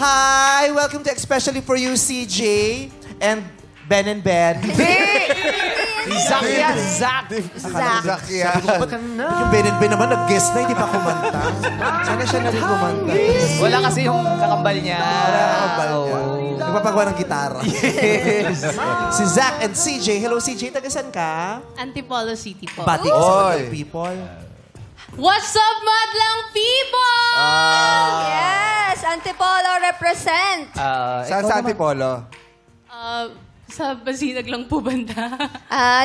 Hi! Welcome to Especially For You, CJ and Ben and Ben. Zach yan, Zach. Zach yan. Yung Ben and Ben naman, nag-guest na, hindi pa kumanta. Sana siya na rin kumanta. Wala kasi yung kakambal niya. Kakambal niya. Nagpapagawa ng gitara. Yes. Si Zach and CJ. Hello, CJ. Tagasan ka? Antipolo City po. Bati ka sa mga people. What's up, madlang people? Yes! Antipolo represent. Saan sa Antipolo? Sa Basinag lang po banda.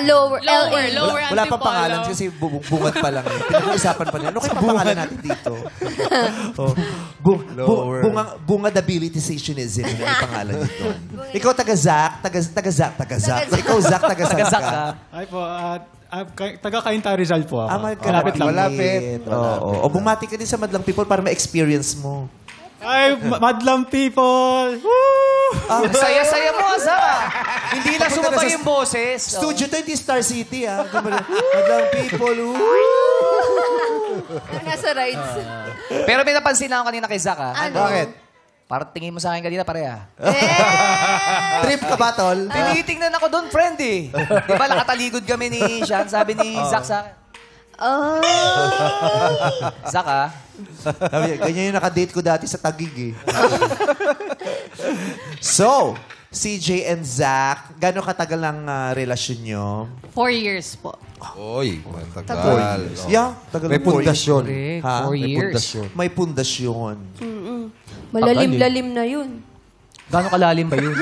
Lower Lower Wala pa Antipolo. pangalan kasi bungad pa lang. Pinag-uusapan pa niya. Ano kaya pangalan natin dito? Bungadabilityzationism yung pangalan dito. Ikaw taga-Zach. Ikaw Zach, taga-Zach ka. Ay po, taga-Cainta Rizal po ako. Malapit lang. Malapit. Oo. O bumati ka din sa madlang people para ma-experience mo. Ay, madlang people! Saya-saya mo, Zach. Hindi na sumabay yung boses. Studio 20 Star City, ha? Madlang people. Nasa rides. Pero may napansin na ako kanina kay Zach, ha? Ano? Bakit? Parang tingin mo sa akin kanina, pareha. Trip ka ba, tol? Tinitingnan ako doon, friend, eh. Di ba, nakataligod kami ni Sean. Sabi ni Zach sa akin. Zach, ha? Ganyan yung nakadate ko dati sa Taguig, eh. So, CJ and Zach, gano'ng katagal ang relasyon nyo? 4 years po. Oy, matagal. Yeah, tagal May ng 4 years. pundasyon. Ha? 4 May years. pundasyon. May pundasyon. Malalim-lalim na yun. Gano'ng kalalim ba yun?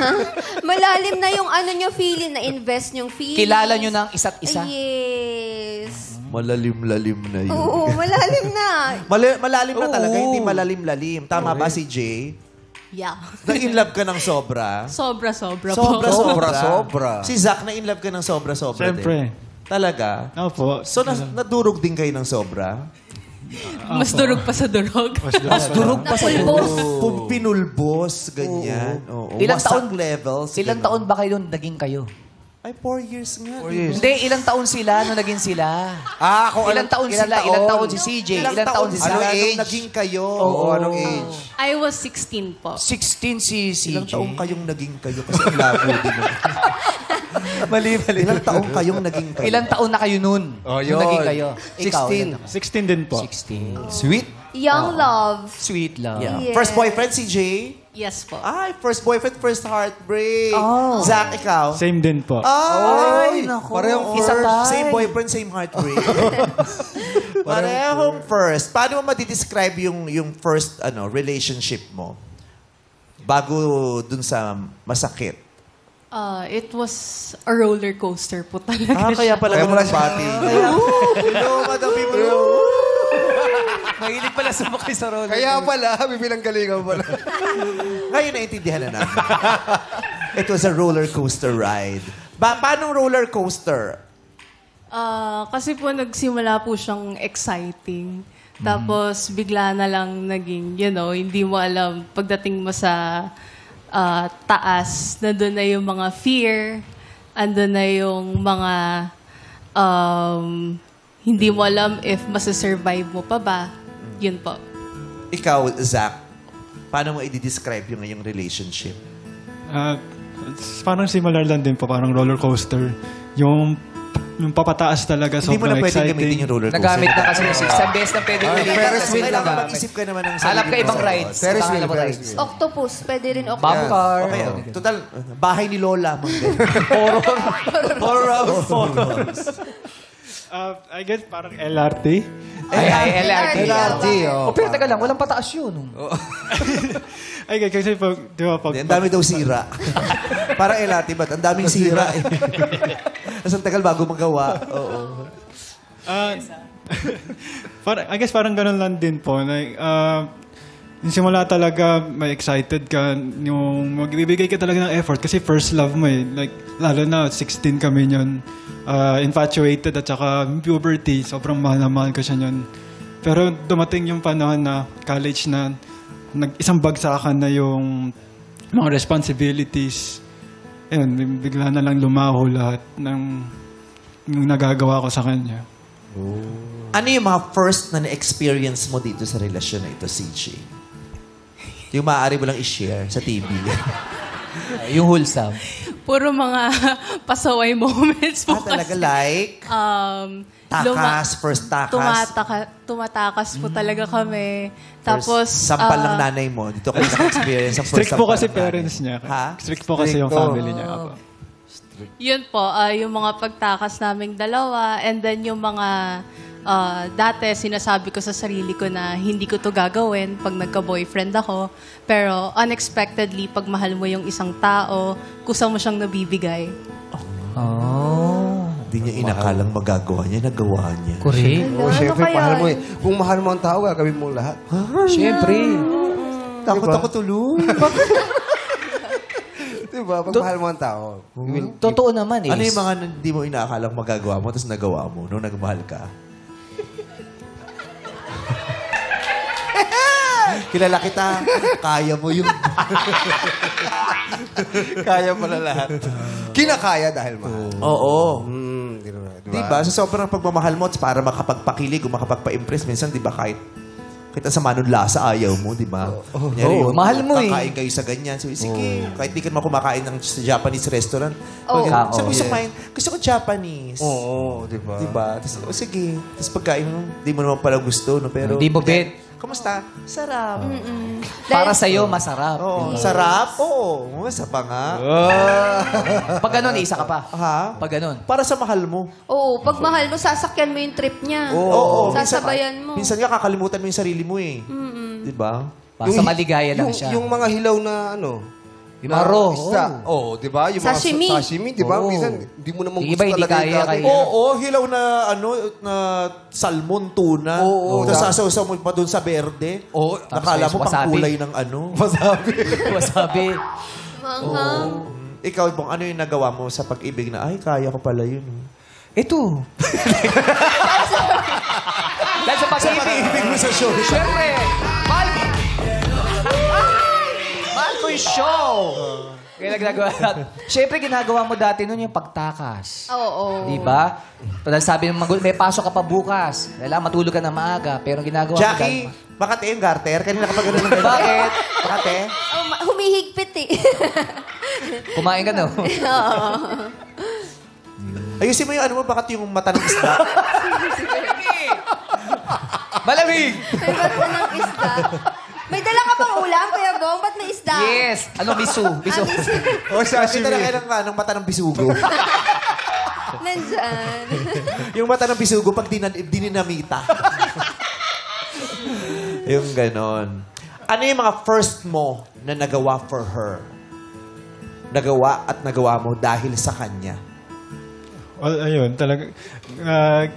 Malalim na yung ano nyo feeling, na-invest nyong feeling. Kilala nyo ng isa't isa? Yes. Malalim-lalim na yun. Oo, malalim na. Malalim na talaga, Oo. hindi malalim-lalim. Tama ba, CJ? Yeah. Na-inlove ka ng sobra? Sobra-sobra po. Sobra-sobra. Si Zach, na-inlove ka ng sobra-sobra Siyempre. din. Talaga? Opo. So, nadurog din kayo ng sobra? Mas durog pa sa durog. Mas durog pa sa Napulbos. pinulbos, ganyan. Oo. Ilang Wasak taon- levels. Ilang ganun. taon ba kayo naging kayo? Ay, 4 years nga. 4 years. Hindi, ilang taon sila nung naging sila? Kung Ilang taon sila? Ilang taon si CJ? Ilang taon si sila Anong Zach? nung age? naging kayo? Oo, anong age? I was 16 po. 16 si Ilang CJ. taong kayong naging kayo? Kasi ang labo din. Mali. Ilang taong kayong naging kayo? Ilang taon na kayo nun? Oh, Nung yun. naging kayo? Ikaw, 16. ilang taon? 16 din po. 16. Sweet. Young love. Sweet love. Yeah. Yes. First boyfriend, CJ? Yes po. Ay, first boyfriend, first heartbreak. Zach, ikaw? Same din po. Ay, Parehong Isa first. tayo. Same boyfriend, same heartbreak. Parehong first. Paano mo madidescribe yung first relationship mo? Bago dun sa masakit. It was a roller coaster po talaga. Kaya pala Kaya ganun pala ang siya. bati. Hello, madam people. Mahilig pala sumakay sa roller. Kaya pala, bibilang galingan pala. Ngayon naintindihan na namin. It was a roller coaster ride. Paano roller coaster? Kasi po nagsimula po siyang exciting. Tapos bigla na lang naging, hindi mo alam pagdating mo sa taas, nandun na yung mga fear, andun na yung mga hindi mo alam if masusurvive mo pa ba. Yun po. Ikaw, Zach, paano mo i-describe yung ngayong relationship? Parang similar lang din po, parang roller coaster. Yung papataas talaga, Hindi mo na sobrang pwedeng exciting. gamitin yung roller coaster. Nagamit na kasi yung isang beses na pwede ulit. Ferris wheel Kailangan lang. mag-isip ka naman ng Alam ka sarili ibang mo. rides. Ferris Baka wheel, alam mo Ferris rides. wheel. Octopus. Pwede rin octopus. Babu car. Okay, total, bahay ni Lola. Horror. I guess parang LRT. Ay, LRT. LRT, oh. Pero taga lang, walang pataas yun. Ay, kasi pag, di ba, pag... Ang dami daw sira. Parang LRT, ba't? Ang daming sira. Tapos ang tagal bago magawa. Oo. I guess parang ganun lang din po. Like, yung simula talaga, may excited ka, yung magbibigay ka talaga ng effort kasi first love mo eh. Like, lalo na, 16 kami yun. Infatuated at saka puberty. Sobrang mahal na mahal ko siya yun. Pero dumating yung panahon na college na isang bagsakan na yung mga responsibilities. Ayun, bigla na lang lumaho lahat ng yung nagagawa ko sa kanya. Ano yung mga first na na-experience mo dito sa relasyon na ito, CJ? Yung maaari mo lang i-share sa TV. Yung wholesome. Puro mga pasaway moments po Talaga kasi. like? Takas, first takas. Tumatakas po talaga kami. Tapos, Tapos, sampal ng nanay mo. Dito kayo naka-experience ng first Strict po sampal kasi ng nanay. parents niya. Ha? Strict po kasi yung family niya. Apo. yun po, yung mga pagtakas naming dalawa. And then yung mga, dati sinasabi ko sa sarili ko na hindi ko to gagawin pag nagka-boyfriend ako. Pero unexpectedly, pag mahal mo yung isang tao, kusa mo siyang nabibigay. Oh. Hindi niya inakalang magagawa niya, nagawa niya. Correct. Oo, syempre, mahal mo eh. Kung mahal mo ang tao, gagawin mo lahat. Siyempre. Takot ako tuloy. Diba? Pag mahal mo ang tao. Totoo naman eh. Ano yung mga hindi mo inaakalang magagawa mo tapos nagawa mo nung nagmahal ka? Kilala kita. Kaya mo yun. Kaya pala lahat. Kinakaya dahil mahal. Oo. Diba? Diba? Sa sobrang pagmamahal mo, para makapagpakilig o makapagpa-impress, minsan, diba, kahit sa manong lasa, ayaw mo, diba? Oo, mahal mo eh. Kakain kayo sa ganyan. Sige, kahit di ka naman kumakain ng sa Japanese restaurant. Oo. Sabi gusto kumain, gusto ko Japanese. Oo, diba? Diba? Tapos, sige. Tapos pagkain mo, di mo naman pala gusto, no? Pero, Hindi mo bet. Kamusta? Sarap. Para sa'yo, masarap. Oo. Sarap? Oo. Masapa nga. Pag ganun, isa ka pa. Ha? Pag ganun. Para sa mahal mo. Oo, pag mahal mo, sasakyan mo yung trip niya. Oo. Sasabayan mo. Minsan nga kakalimutan mo yung sarili mo eh. Diba? Basta maligaya lang siya. Yung mga hilaw na ano, Maro. isda. Oo, di ba? Yung Sashimi. mga sashimi, di ba? Oo. Minsan, hindi mo naman Yung gusto iba, hindi talaga kaya, dati. kaya. Oo, hilaw na na salmon, tuna. Oo. Tapos sasaw mo pa doon sa berde. Oo. Nakala mo pang wasabi. kulay ng ano. Masabi. Wasabi. Manghang. Ikaw, Bong, ano yung nagawa mo sa pag-ibig na, ay, kaya ko pala yun. Ito. Dahil sa pag-ibig. mo sa show. Siyempre, mahal ko. Mahal ko yung show. Kaya nagagawa natin. Siyempre, ginagawa mo dati nun yung pagtakas. Oo. Di ba? Pag sabi ng magulang, may pasok ka pa bukas. Kailangan matulog ka na maaga. Pero ang ginagawa Jackie, Makati yung garter. Kanina kapag ganun ng ganun. Bakit? Makati. Oh, humihigpit eh. Kumain ka no? Ayusin mo yung ano mo, bakit yung mata ng isda? Malamig! May mata ng isda. May dala ka pang ulam, Kuya Bong? Ba't may isda? Yes! Ano, miso? Miso. O, Nakita lang kayo ng mata ng bisugo. Nandyan. Yung mata ng bisugo pag dininamita. Yung ganon. Ano yung mga first mo na nagawa for her? Nagawa mo dahil sa kanya? Well, ayun, talaga.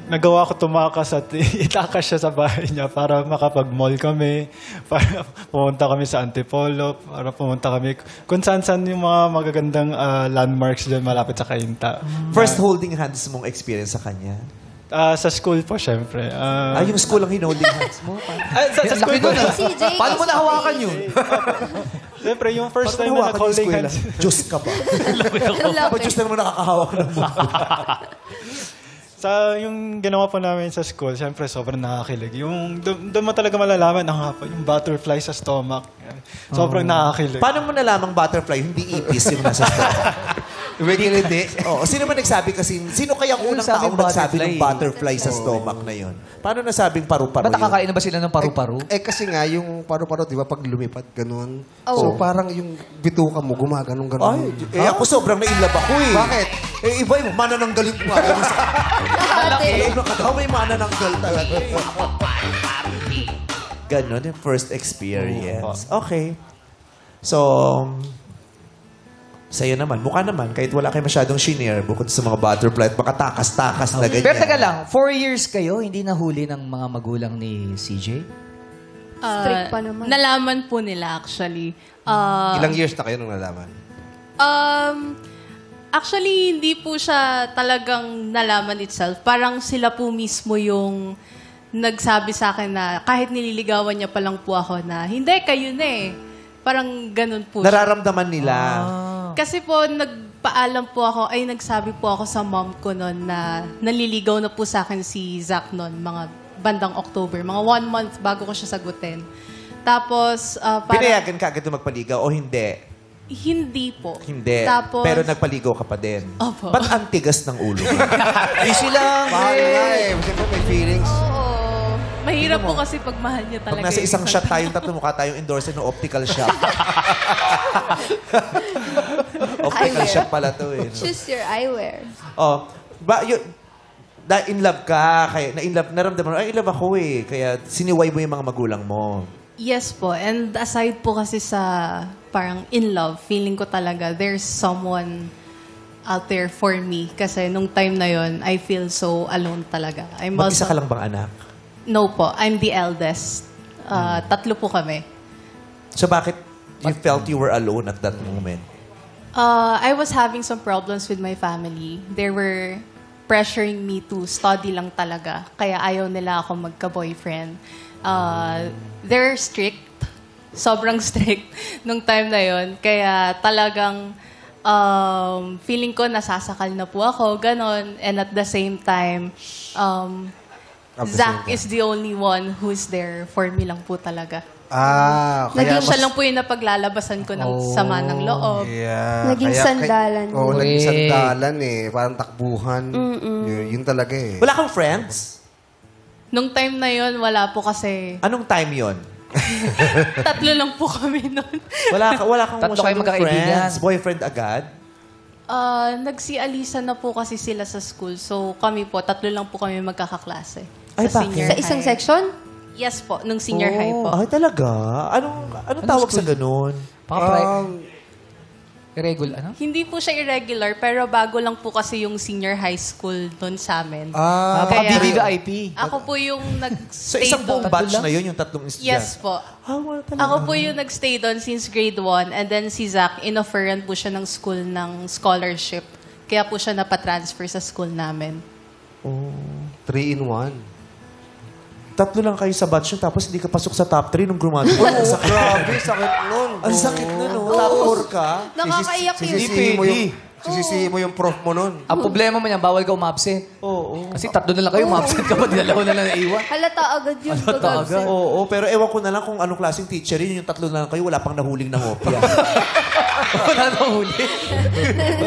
Nagawa ko tumakas at itakas siya sa bahay niya para makapag-mall kami, para pumunta kami sa Antipolo, para pumunta kami kung saan-saan yung mga magagandang landmarks dyan malapit sa Cainta. First holding hands mong experience sa kanya? Sa school po, syempre. Yung school ang hinolding hands mo? Sa school po. CJ. Paano mo nahawakan yun? Syempre, yung first Paano time na hawakan yung nag-holding eskwela? hands. Diyos ka ba? Love Diyos na naman nakakahawak ng mundo. Sa yung ginawa po namin sa school, syempre sobrang nakakilig. Yung doon mo talaga malalaman yung butterfly sa stomach. Sobrang nakakilig. Paano mo nalamang butterfly, hindi ipis yung nasa stomach? Hindi. Oo, sino ba nagsabi kasi, sino kaya ang unang Sabi taong nagsabi ng butterfly. butterfly sa stomach na yon? Paano nasabing paru-paro Ba't yun? nakakain na ba sila ng paru-paro? Kasi nga, yung paru-paro, di ba, pag lumipad, ganun. Oo. So, parang yung bituka mo, gumaganong ganun. Ako sobrang nainlove ako eh. Bakit? Iba yung manananggaling ko nga. May manananggal talaga. Ganon yung first experience. Okay. So, sa'yo naman, mukha naman, kahit wala kayo masyadong shinare, bukod sa mga butterfly at makatakas-takas na ganyan. Pero teka lang, 4 years kayo, hindi nahuli ng mga magulang ni CJ? Strict pa naman. Nalaman po nila actually. Ilang years na kayo nung nalaman? Actually, hindi po siya talagang nalaman itself. Parang sila po mismo yung nagsabi sa akin na kahit nililigawan niya pa lang po ako na, hindi, kayo na eh. Parang ganun po siya. Nararamdaman nila. Kasi po, nagpaalam po ako, ay nagsabi po ako sa mom ko noon na naliligaw na po sa akin si Zach noon, mga bandang October, mga 1 month bago ko siya sagutin. Tapos, parang... Pinayagan ka agad na magpaligaw o hindi? Hindi po. Hindi. Tapos, Pero nagpaligaw ka pa din. Opo. Ba't ang tigas ng ulo mo? Easy lang. Mahal nga eh. Siyempre may feelings. Oo. mahirap po kasi pag mahal niya Pag talaga. nasa yung isang shot tayong tatlo, mukha tayong endorser ng optical shop. Optical Eyewear. shop pala to eh. No? Choose your eyewear. Oh, in love ka, kaya naramdaman mo, in love ako eh. Kaya siniway mo yung mga magulang mo. Yes po. And aside po kasi sa parang in love, feeling ko talaga there's someone out there for me. Kasi nung time na yon, I feel so alone talaga. Mag-isa ka lang bang anak? No po. I'm the eldest. Tatlo po kami. So bakit you felt you were alone at that moment? I was having some problems with my family. They were pressuring me to study lang talaga. Kaya ayaw nila ako magka-boyfriend. They're strict. Sobrang strict nung time na yon. Kaya talagang feeling ko nasasakal na po ako. Ganon. And at the same time, Zach is the only one who's there for me lang po talaga. Naging Siya lang po yung napaglalabasan ko ng sama ng loob. Yeah. Naging sandalan Oo, mo. naging sandalan eh. Parang takbuhan. Yun talaga eh. Wala kang friends? Nung time na yon wala po kasi Anong time yon? tatlo lang po kami nun. Wala kang Tatlo kayo masyadong magkakaibigan. friends? Boyfriend agad? Nagsialisa na po kasi sila sa school. So kami po, tatlo lang po kami magkakaklase. Ay, sa bakit? senior Sa isang high. section? Yes po, nung senior high po. Ay, talaga? Anong tawag sa ganun? Irregular, ano? Hindi po siya irregular, pero bago lang po kasi yung senior high school doon sa amin. Baka Kaya- BBIP. Ako po yung So, nag-stay isang buong doon. batch na yun, yung tatlong estudyante? Yes po. Wala talaga. Ako po yung nag-stay doon since grade 1 and then si Zach, in-offeran po siya ng school ng scholarship. Kaya po siya napatransfer sa school namin. 3-in-1. Tatlo lang kayo sa batch yun, tapos hindi ka pasok sa top 3 nung graduate. Ang sakit. Grabe, sakit nun. Ang sakit na, no? Top 4 ka. Nakakaiyak yun. Sisisihin mo yung prof mo nun. Ang problema mo niyan, bawal ka umabsent. Oo. Kasi tatlo na lang kayo, umabsent ka pa, dalawa na lang naiwan. Halata agad yun. Halata pag-absent. Oo, pero ewan ko na lang kung anong klaseng teacher yun. Yung tatlo na lang kayo, wala pang nahuling ng opya. Wala na huli.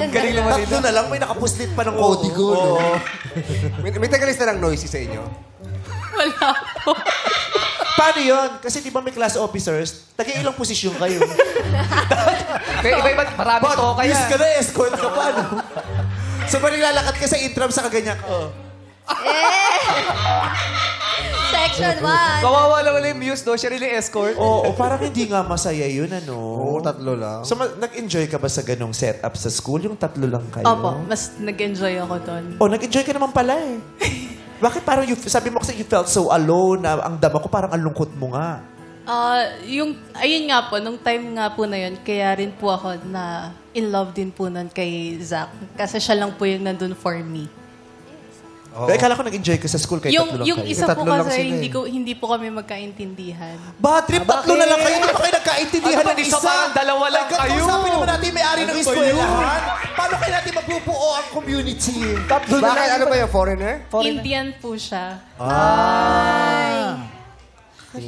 Galing naman Tatlo na lang, may nakapuslit pa ng kodigo. Oo. May tagalista ng noisy sa inyo? Wala po. Paano yun? Kasi di ba may class officers, taga-ilang posisyon kayo. Kaya iba-iba, marami to kaya. Miss ka na, escort ka pa, no? So, ba naglalakad ka sa intram sa kaganyan ka? Section 1. Kawawa naman yung muse, no? Siya rin yung escort. Oo, parang hindi nga masaya yun, ano? Oo, tatlo lang. So, nag-enjoy ka ba sa ganong setup sa school? Yung tatlo lang kayo? Opo, mas nag-enjoy ako doon. Oh, nag-enjoy ka naman pala eh. Bakit parang sabi mo kasi you felt so alone na ang dama ko parang ang lungkot mo nga. Ayun nga po, nung time nga po na yun, kaya rin po ako na in love din po nun kay Zach. Kasi siya lang po yung nandun for me. Kaya akala ko nag-enjoy ka sa school kahit tatlo lang Yung kayo. isa po Tatlo lang kasi, sila hindi po kami magkaintindihan. Bad trip, tatlo na lang kayo. Hindi pa kayo nagkaintindihan Ano ba, ng isa parang dalawa lang kayo? Kausapin naman natin yung may-ari ng Ano ba eskwelahan. Paano kayo natin mabubuo ang community? Tatlo na Bakit? lang. Ano ba yung foreigner? Indian po siya.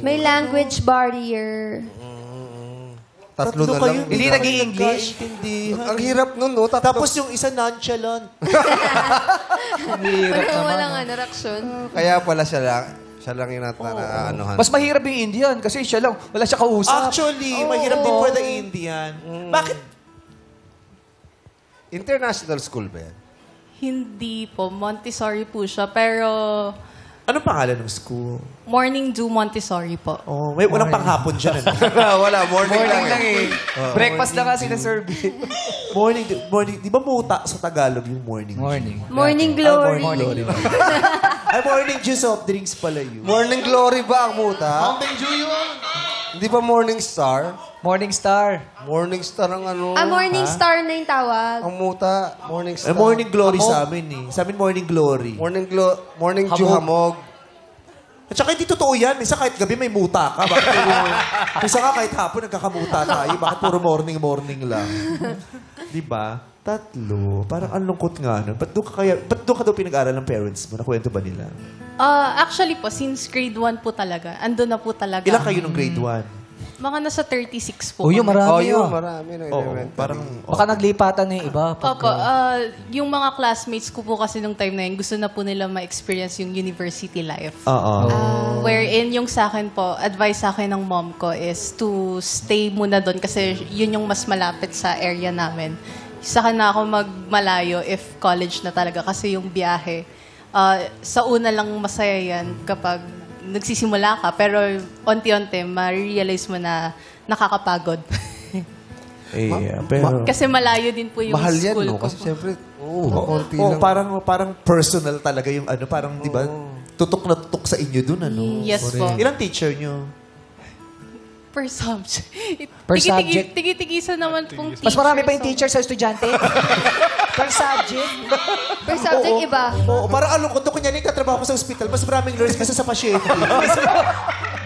May language barrier. Tatlo na kayo. lang. Hindi nag-i-English. Nagkaintindihan. Ang hirap nun, no? Tatlo. Tapos yung isa nonchalant. Walang reaksyon. Kaya pala siya lang yung anuhan. Mas mahirap yung Indian kasi siya lang, wala siya kausap. Actually, mahirap din for the Indian. Bakit? International school ba yan? Hindi po, Montessori po siya. Pero Anong pangalan ng school? Morning Dew Montessori po. Oh, may walang panghapon dyan. Ano? Wala, morning Morning lang lang eh. Breakfast lang kasi na-serve. morning. Di ba muta sa Tagalog yung morning? Morning glory. Morning glory. Ay, morning juice soft drinks pala yun. Morning glory ba ang muta? Mountain Dew yun. Hindi ba morning star? Morning Star. Morning star ang ano? Morning star na yung tawag. Ang muta, morning Ay, star. morning glory sa amin eh. Sa amin morning glory. Morning Dew hamog. At saka hindi totoo yan. Minsan kahit gabi may muta ka. Bakit minsan nga kahit hapon nagkakamuta tayo. Bakit puro morning lang? Di ba? Tatlo. Parang ang lungkot nga. No? Ba't doon ka daw pinag-aral ng parents mo? Nakwento ba nila? Actually po, since grade 1 po talaga, andun na po talaga. Ilan kayo nung grade 1? Mga nasa 36 po. Yung kami. marami yun, yun. marami. No, Oo, parang... Baka naglipatan na yung iba. Opo, yung mga classmates ko po kasi nung time na yun, gusto na po nila ma-experience yung university life. Oo. Wherein yung sa akin po, advice sa akin ng mom ko is to stay muna doon kasi yun yung mas malapit sa area namin. Saka na ako magmalayo if college na talaga kasi yung biyahe. Sa una lang masaya yan kapag nagsisimula ka, pero onti-onti, ma-realize mo na nakakapagod. Pero... Kasi malayo din po yung mahal yan, school no? ko. Kasi siyempre, konti Oo, lang. parang personal talaga yung ano, parang, di ba, tutok na tutok sa inyo dun, ano? Yes po. Ilang teacher nyo? Per subject. Per subject? Tigi-tigisan naman pong teacher. Mas marami pa yung teacher sa estudyante. Per subject. Per subject, iba. Oo, parang along ko, kunyari katrabaho ko sa ospital, mas maraming nurse kasi sa pasyente.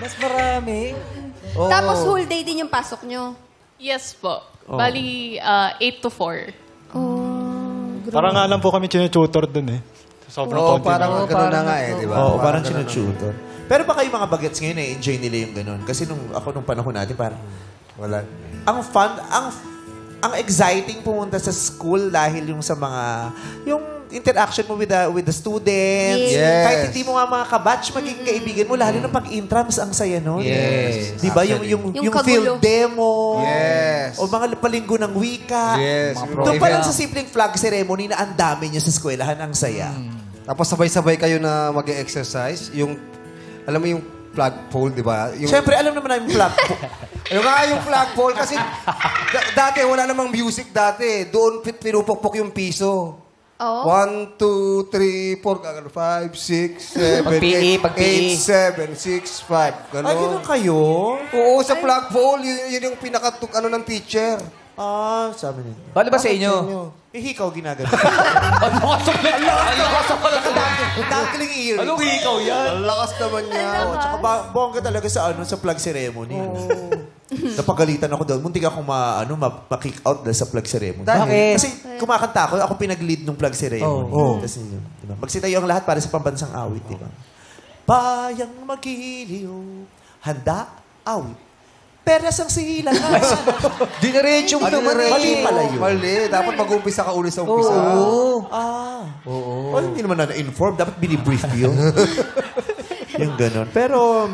Mas marami. Tapos whole day din yung pasok nyo. Yes po. Bali, 8 to 4. Parang nga lang po kami tinututor dun eh. Sobrang Oo, konti parang na. gano'n na nga eh, di ba? Oo, parang sinututor. Pero baka yung mga bagets ngayon, enjoy nila yung ganun. Kasi nung panahon natin, parang, Wala. ang fun, ang exciting pumunta sa school dahil yung sa mga, yung interaction mo with the students. Yes. Kahit hindi mo nga mga kabatch, magiging kaibigan mo, lalo na pag-intra, mas ang saya nun. Yes. Di ba? Actually. Yung Yung field kagulo. demo. Yes. O mga palinggo ng wika. Yes. Doon pa lang sa simpleng flag ceremony na ang dami nyo sa eskwelahan, ang saya. Tapos sabay-sabay kayo na mag-exercise. Yung, alam mo yung flagpole, di ba? Yung, Siyempre, alam naman namin flag. yung nga yung flagpole kasi dati wala namang music dati. Doon pinupukpok yung piso. Oo. 1, 2, 3, 4, 5, 6, 7, Pag-PE, 8, 7, 6, 5. Ay, ganun kayo? Oo, sa flagpole, yun yung ng teacher. Sabi niyo. Paano ba sa inyo? Hikaw ginagano. Ano Dangling ear. Anong ikaw yan? Ang lakas naman niya. Oo, tsaka bongga talaga sa flag ceremony. Napagalitan ako doon. Muntik akong ma-kick out dahil sa flag ceremony. Bakit? Kasi kumakanta ako pinag-lead ng flag ceremony. Kasi, diba? Magsitayo ang lahat para sa pambansang awit, di ba? Bayang magiliw, handa, awit. Peras ang silangan. Diniretsyong naman eh. Mali pala yun. Mali. Dapat mag-umpisa ka uli sa umpisa. Oo. Hindi naman na-inform. Dapat binibrief yun. Yung ganun. Pero,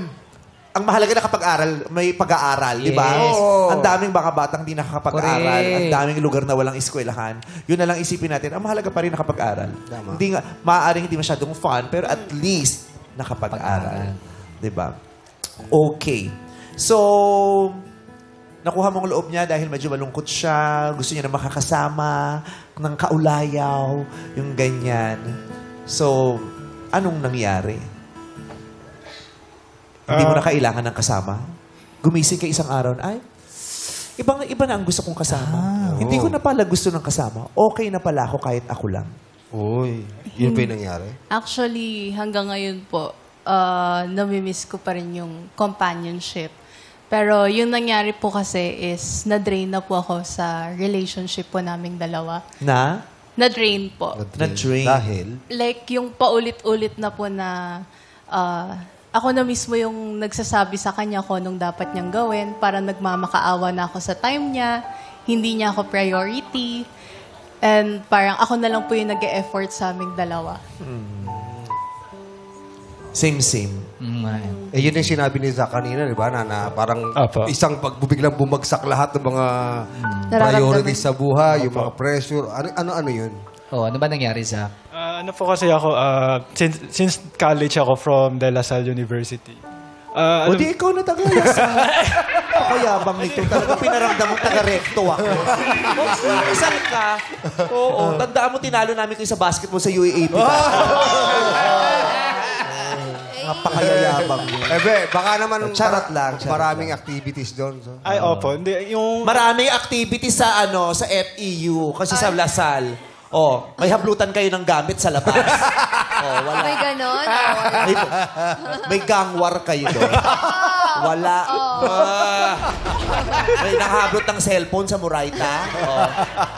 ang mahalaga na kapag-aral, may pag-aaral, di ba? Yes. Ang daming baka batang di nakakapag-aral. Correct. Ang daming lugar na walang eskwelahan. Yun na lang isipin natin. Ang mahalaga pa rin nakapag-aral. Hindi nga, maaaring hindi masyadong fun, pero at least nakapag-aral. Di ba? Okay. So, nakuha mong loob niya dahil medyo malungkot siya, gusto niya na makakasama, ng kaulayaw, yung ganyan. So, anong nangyari? Hindi mo na kailangan ng kasama? Gumising ka isang araw na, ay, iba na ang gusto kong kasama. Hindi ko na pala gusto ng kasama. Okay na pala ako kahit ako lang. Uy, yun pa yung nangyari? Actually, hanggang ngayon po, namimiss ko pa rin yung companionship. Pero yung nangyari po kasi is na-drain na po ako sa relationship po naming dalawa. Na? Na-drain po. Na-drain. Dahil? Like yung paulit-ulit na po na ako na mismo yung nagsasabi sa kanya kung anong dapat niyang gawin. Para nagmamakaawa na ako sa time niya. Hindi niya ako priority. And parang ako na lang po yung nag-e-effort sa aming dalawa. Same. Yun yung sinabi ni Zach kanina, di ba? Na parang Apa. isang pagbubiglang bumagsak lahat ng mga priorities sa buhay, yung mga pressure. Ano yun? Ano ba nangyari, Zach? Ano po kasi ako, since college ako from De La Salle University. O di ikaw na taga-Lasal. Pakayabang nito. Talaga pinaramdam mo taga-recto ako. Isang ka. Oo. Tandaan mo, tinalo namin kayo sa basketball sa UAAP. Napakayayabang mo. Baka naman Charot lang. maraming activities doon. So. Ay, opo. Hindi, yung... Maraming activities sa sa FEU. Kasi sa Lasal. May hablutan kayo ng gamit sa labas. Wala. May ganon? May gang war kayo doon. Wala. May nakahablot ng cellphone sa Murayta.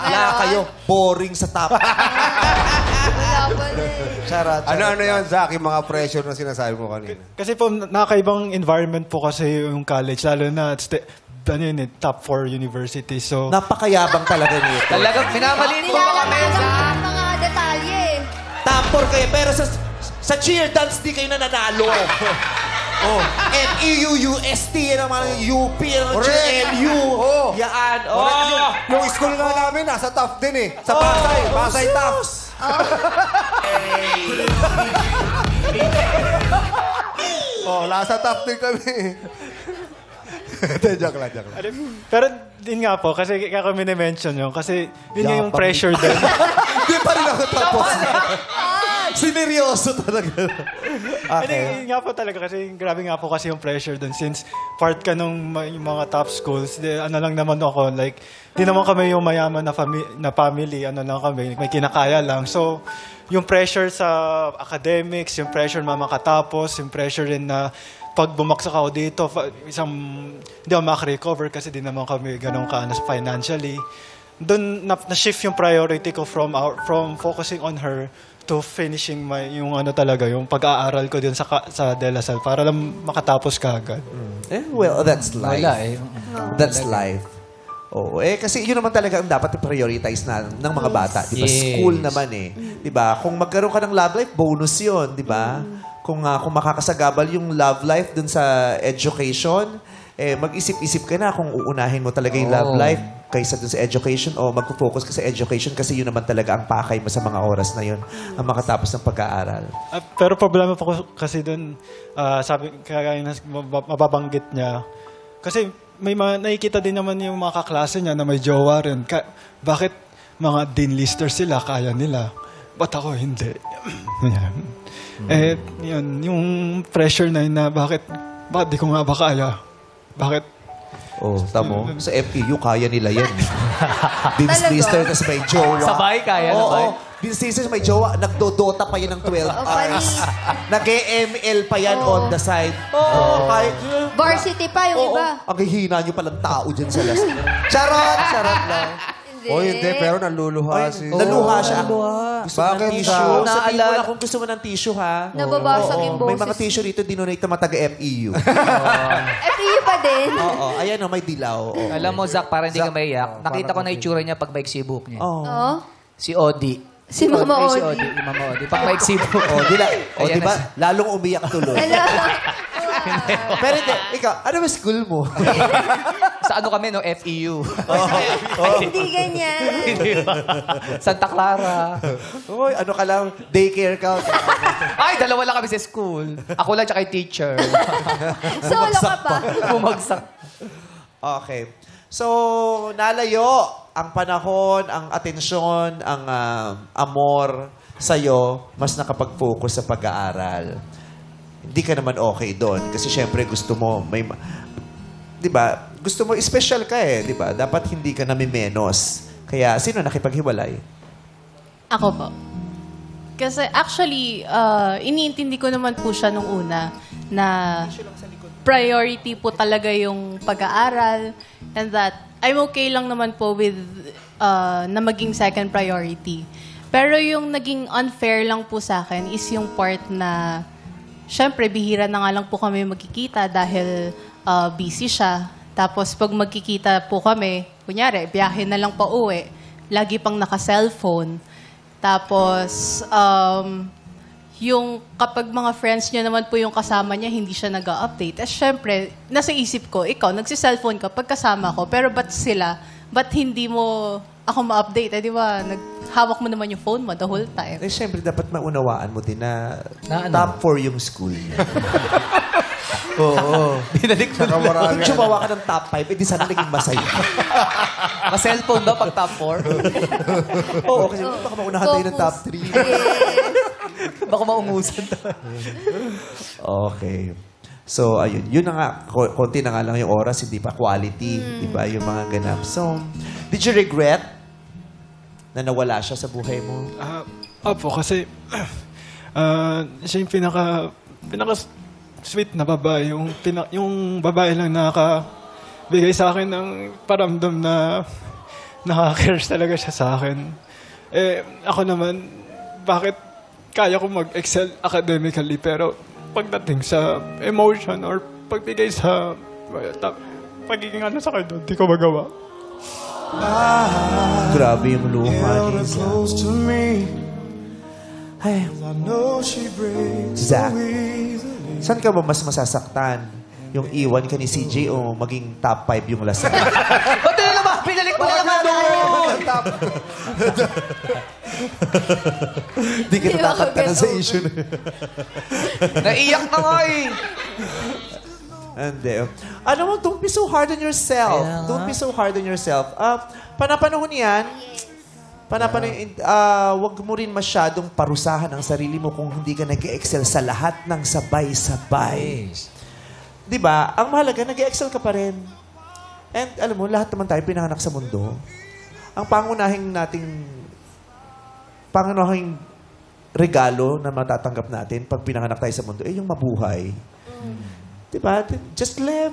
Wala kayo. Boring sa top. Wala pa rin. Charot. Ano yun, Zach, yung mga pressure na sinasabi mo kanina? Kasi po, nakakaibang environment po kasi yung college. Lalo na, top 4 university. So, Napakayabang talaga nito. Talagang minamaliit mo ba kami, Nilalagyan Zach? ng mga detalye. Tampor kayo, pero sa cheer dance di kayo nananalo. Oh, MEUUST, yan ang mga UP, yan ang GLU. Oh. Yan, Yung school nga namin, nasa tough din eh. Sa Pasay. Pasay tough. Nasa tough din kami. Joke lang. pero din nga po, kasi kaya kami na-mention yun. Kasi yun yung pressure din. Hindi pa rin ako tapos. Sineryoso talaga. Hindi nga po talaga kasi grabe nga po kasi yung pressure dun since part ka nung yung mga top schools. Ano lang naman ako, like, di naman kami yung mayaman na family, ano lang kami, may kinakaya lang. So, yung pressure sa academics, yung pressure na makatapos, yung pressure rin na pag bumaksak ako dito, hindi ako makarecover kasi di naman kami ganun financially. Doon na-shift yung priority ko from focusing on her to finishing yung yung pag-aaral ko din sa De La Salle para lang makatapos kaagad. Well, that's life. Wala eh. That's life. Oo, kasi yun naman talaga ang dapat i-prioritize ng mga bata. Di ba? Yes. School naman eh. Di ba? Kung magkaroon ka ng love life, bonus yun. Di ba? Kung makakasagabal yung love life dun sa education, mag-isip-isip ka na kung uunahin mo talaga yung love life kaysa dun sa education o mag-focus ka sa education kasi yun naman talaga ang pakay mo sa mga oras na yun ang makatapos ng pag-aaral. Pero problema po kasi dun, sabi, kaya mababanggit niya, kasi may nakikita din naman yung mga kaklase niya na may jowa rin. Bakit mga dean listers sila, kaya nila? Ba't ako hindi? Yun, yung pressure na yun na bakit di ko nga ba kaya? Bakit? Oh, tamo. Sa FEU, kaya nila yan. Dean's lister, tapos may jowa. Sabay, kaya Oo, sabay. Dean's lister, may jowa. Nagdodota pa yan ng 12 hours. Nag-ML pa yan on the side. Oo. Varsity pa yung iba. Ang hihina nyo palang tao dyan sa las. Charot! Charot lang. Hindi, pero naluluha si... Naluha siya. Gusto mo ng Bakit tissue? ka? Sabihin mo na kung gusto mo ng tissue, ha? Nababasag yung boses. May mga tissue dito, dinonate na mataga-FEU. FEU pa din. Oo, ayan o, may dilaw. Oo. Alam mo, Zach, para hindi ka maiyak, nakita ko na itsura niya pag maiksi buhok niya. Oh. Si Odi. Si Mama Si Odi. Odi. Mama Odi. Pag maiksi buhok. Ayan Diba? na Lalong umiyak tuloy. Hello. Pero hindi, ikaw, ano ba school mo? Sa ano kami, no? FEU. Hindi ganyan. Santa Clara. Uy, ano ka lang, daycare ka. Ay, dalawa lang kami sa school. Ako lang tsaka yung teacher. Solo ka pa. Bumagsak. Okay. So, nalayo ang panahon, ang atensyon, ang amor sa'yo, mas nakapag-focus sa pag-aaral. Hindi ka naman okay doon. Kasi syempre gusto mo, di ba? Gusto mo, special ka eh, di ba? Dapat hindi ka namimenos. Kaya, sino nakipaghiwalay? Ako po. Kasi actually, iniintindi ko naman po siya nung una na priority po talaga yung pag-aaral and that I'm okay lang naman po with na maging second priority. Pero yung naging unfair lang po sa akin is yung part na syempre, bihira na nga lang po kami magkikita dahil busy siya. Tapos pag magkikita po kami, kunyari, biyahe na lang pa uwi, lagi pang naka-cellphone. Tapos, yung kapag mga friends niya naman po yung kasama niya, hindi siya nag-update. Eh, syempre, nasa isip ko, ikaw, nagsi-cellphone ka pag kasama ko, pero ba't hindi mo ako ma-update? Eh, di ba, hawak mo naman yung phone mo the whole time. Eh, syempre, dapat maunawaan mo din na, Na ano? top 4 yung school niya. Oo. Binalik mo na. Kung sumawa ka ng top 5, edi sana naging masaya. Ma-cellphone daw pag top 4. Oo, kasi baka maunahan tayo ng top 3. Baka maungusan daw. Okay. So, ayun. Yun na nga. Konti na nga lang yung oras, hindi pa quality. Di ba? Yung mga ganap. So, did you regret na nawala siya sa buhay mo? Opo, kasi siya yung pinaka sweet na babae. Yung babae lang nakabigay sa akin ng paramdam na nakaka-cares talaga siya sa akin. Eh, ako naman, bakit kaya ko mag-excel academically, pero pagdating sa emotion or pagbigay sa pagiging ano sa kanya, hindi ko magawa. Grabe yung luha ni Zach. Ay, Zach, saan ka ba mas masasaktan? Yung iwan ka ni CJ o maging top 5 yung lasal? Ba't na naman? Pinalik mo na naman doon! Hindi ka natakanta na sa issue na. Naiyak na nga eh. Hindi. Ano mo, don't be so hard on yourself. Kaya nga. Don't be so hard on yourself. Panapanahon yan, wag mo rin masyadong parusahan ang sarili mo kung hindi ka nag-excel sa lahat ng sabay-sabay. Diba? Ang mahalaga, nag-excel ka pa rin. And alam mo, lahat naman tayo pinanganak sa mundo. Ang pangunahing regalo na matatanggap natin pag pinanganak tayo sa mundo, yung mabuhay. Diba? Just live.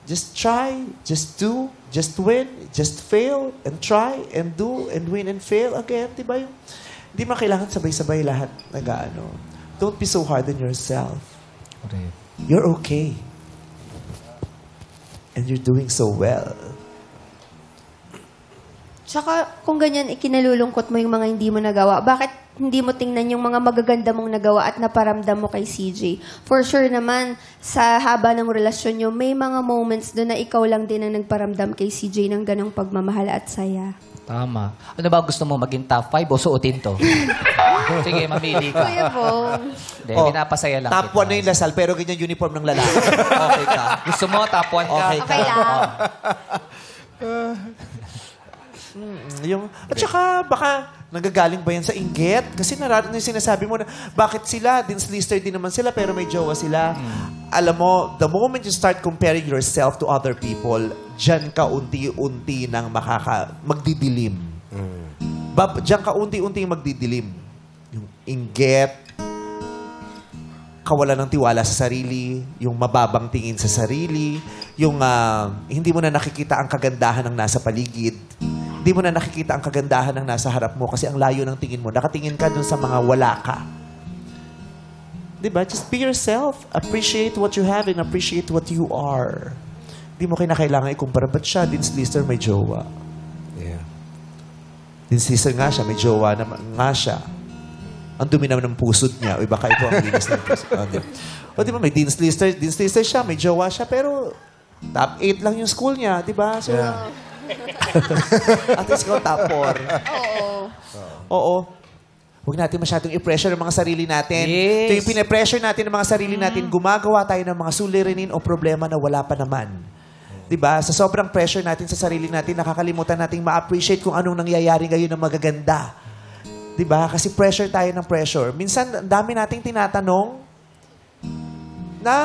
Just try. Just do. Just win. Just fail. And try. And do. And win. And fail again. Diba? Hindi mo kailangan sabay-sabay lahat nag-ano. Don't be so hard on yourself. You're okay. And you're doing so well. Tsaka, kung ganyan, ikinalulungkot mo yung mga hindi mo nagawa, bakit hindi mo tingnan yung mga magaganda mong nagawa at naparamdam mo kay CJ? For sure naman, sa haba ng relasyon nyo, may mga moments doon na ikaw lang din ang nagparamdam kay CJ ng ganong pagmamahal at saya. Tama. Ano ba gusto mo? Maging top 5 o suotin to? Sige, mamili ka. Kuya Bong. Hindi, pinapasaya lang Top 1 na yung lasal, pero ganyan uniform ng lalaki. Okay ka. Gusto mo, top 1 ka? Okay lang. At saka, baka nagagaling ba yan sa inggit? Kasi narating yung sinasabi mo na, bakit sila? Lister din naman sila, pero may jowa sila. Alam mo, the moment you start comparing yourself to other people, dyan ka unti-unti nang magdidilim. Dyan ka unti-unti magdidilim. Yung inggit, kawalan ng tiwala sa sarili, yung mababang tingin sa sarili, yung hindi mo na nakikita ang kagandahan ng nasa paligid. Hindi mo na nakikita ang kagandahan ng nasa harap mo kasi ang layo ng tingin mo. Nakatingin ka dun sa mga wala ka. Diba? Just be yourself. Appreciate what you have and appreciate what you are. Hindi mo kinakailangan ikumpara. Ba't siya? Lister may jowa. Yeah. Lister nga siya. May jowa na nga siya. Ang dumi naman ng pusod niya. O baka ito ang linis ng pusod. O di ba? May Lister siya. May jowa siya. Pero top 8 lang yung school niya. Diba? So, at least ikaw top 4. Oo. Huwag natin masyadong i-pressure ang mga sarili natin. Yes. Ito yung pinapressure natin ng mga sarili natin, gumagawa tayo ng mga suliranin o problema na wala pa naman. Diba? Sa sobrang pressure natin sa sarili natin, nakakalimutan nating ma-appreciate kung anong nangyayari ngayon na magaganda. Diba? Kasi pressure tayo ng pressure. Minsan, ang dami nating tinatanong na,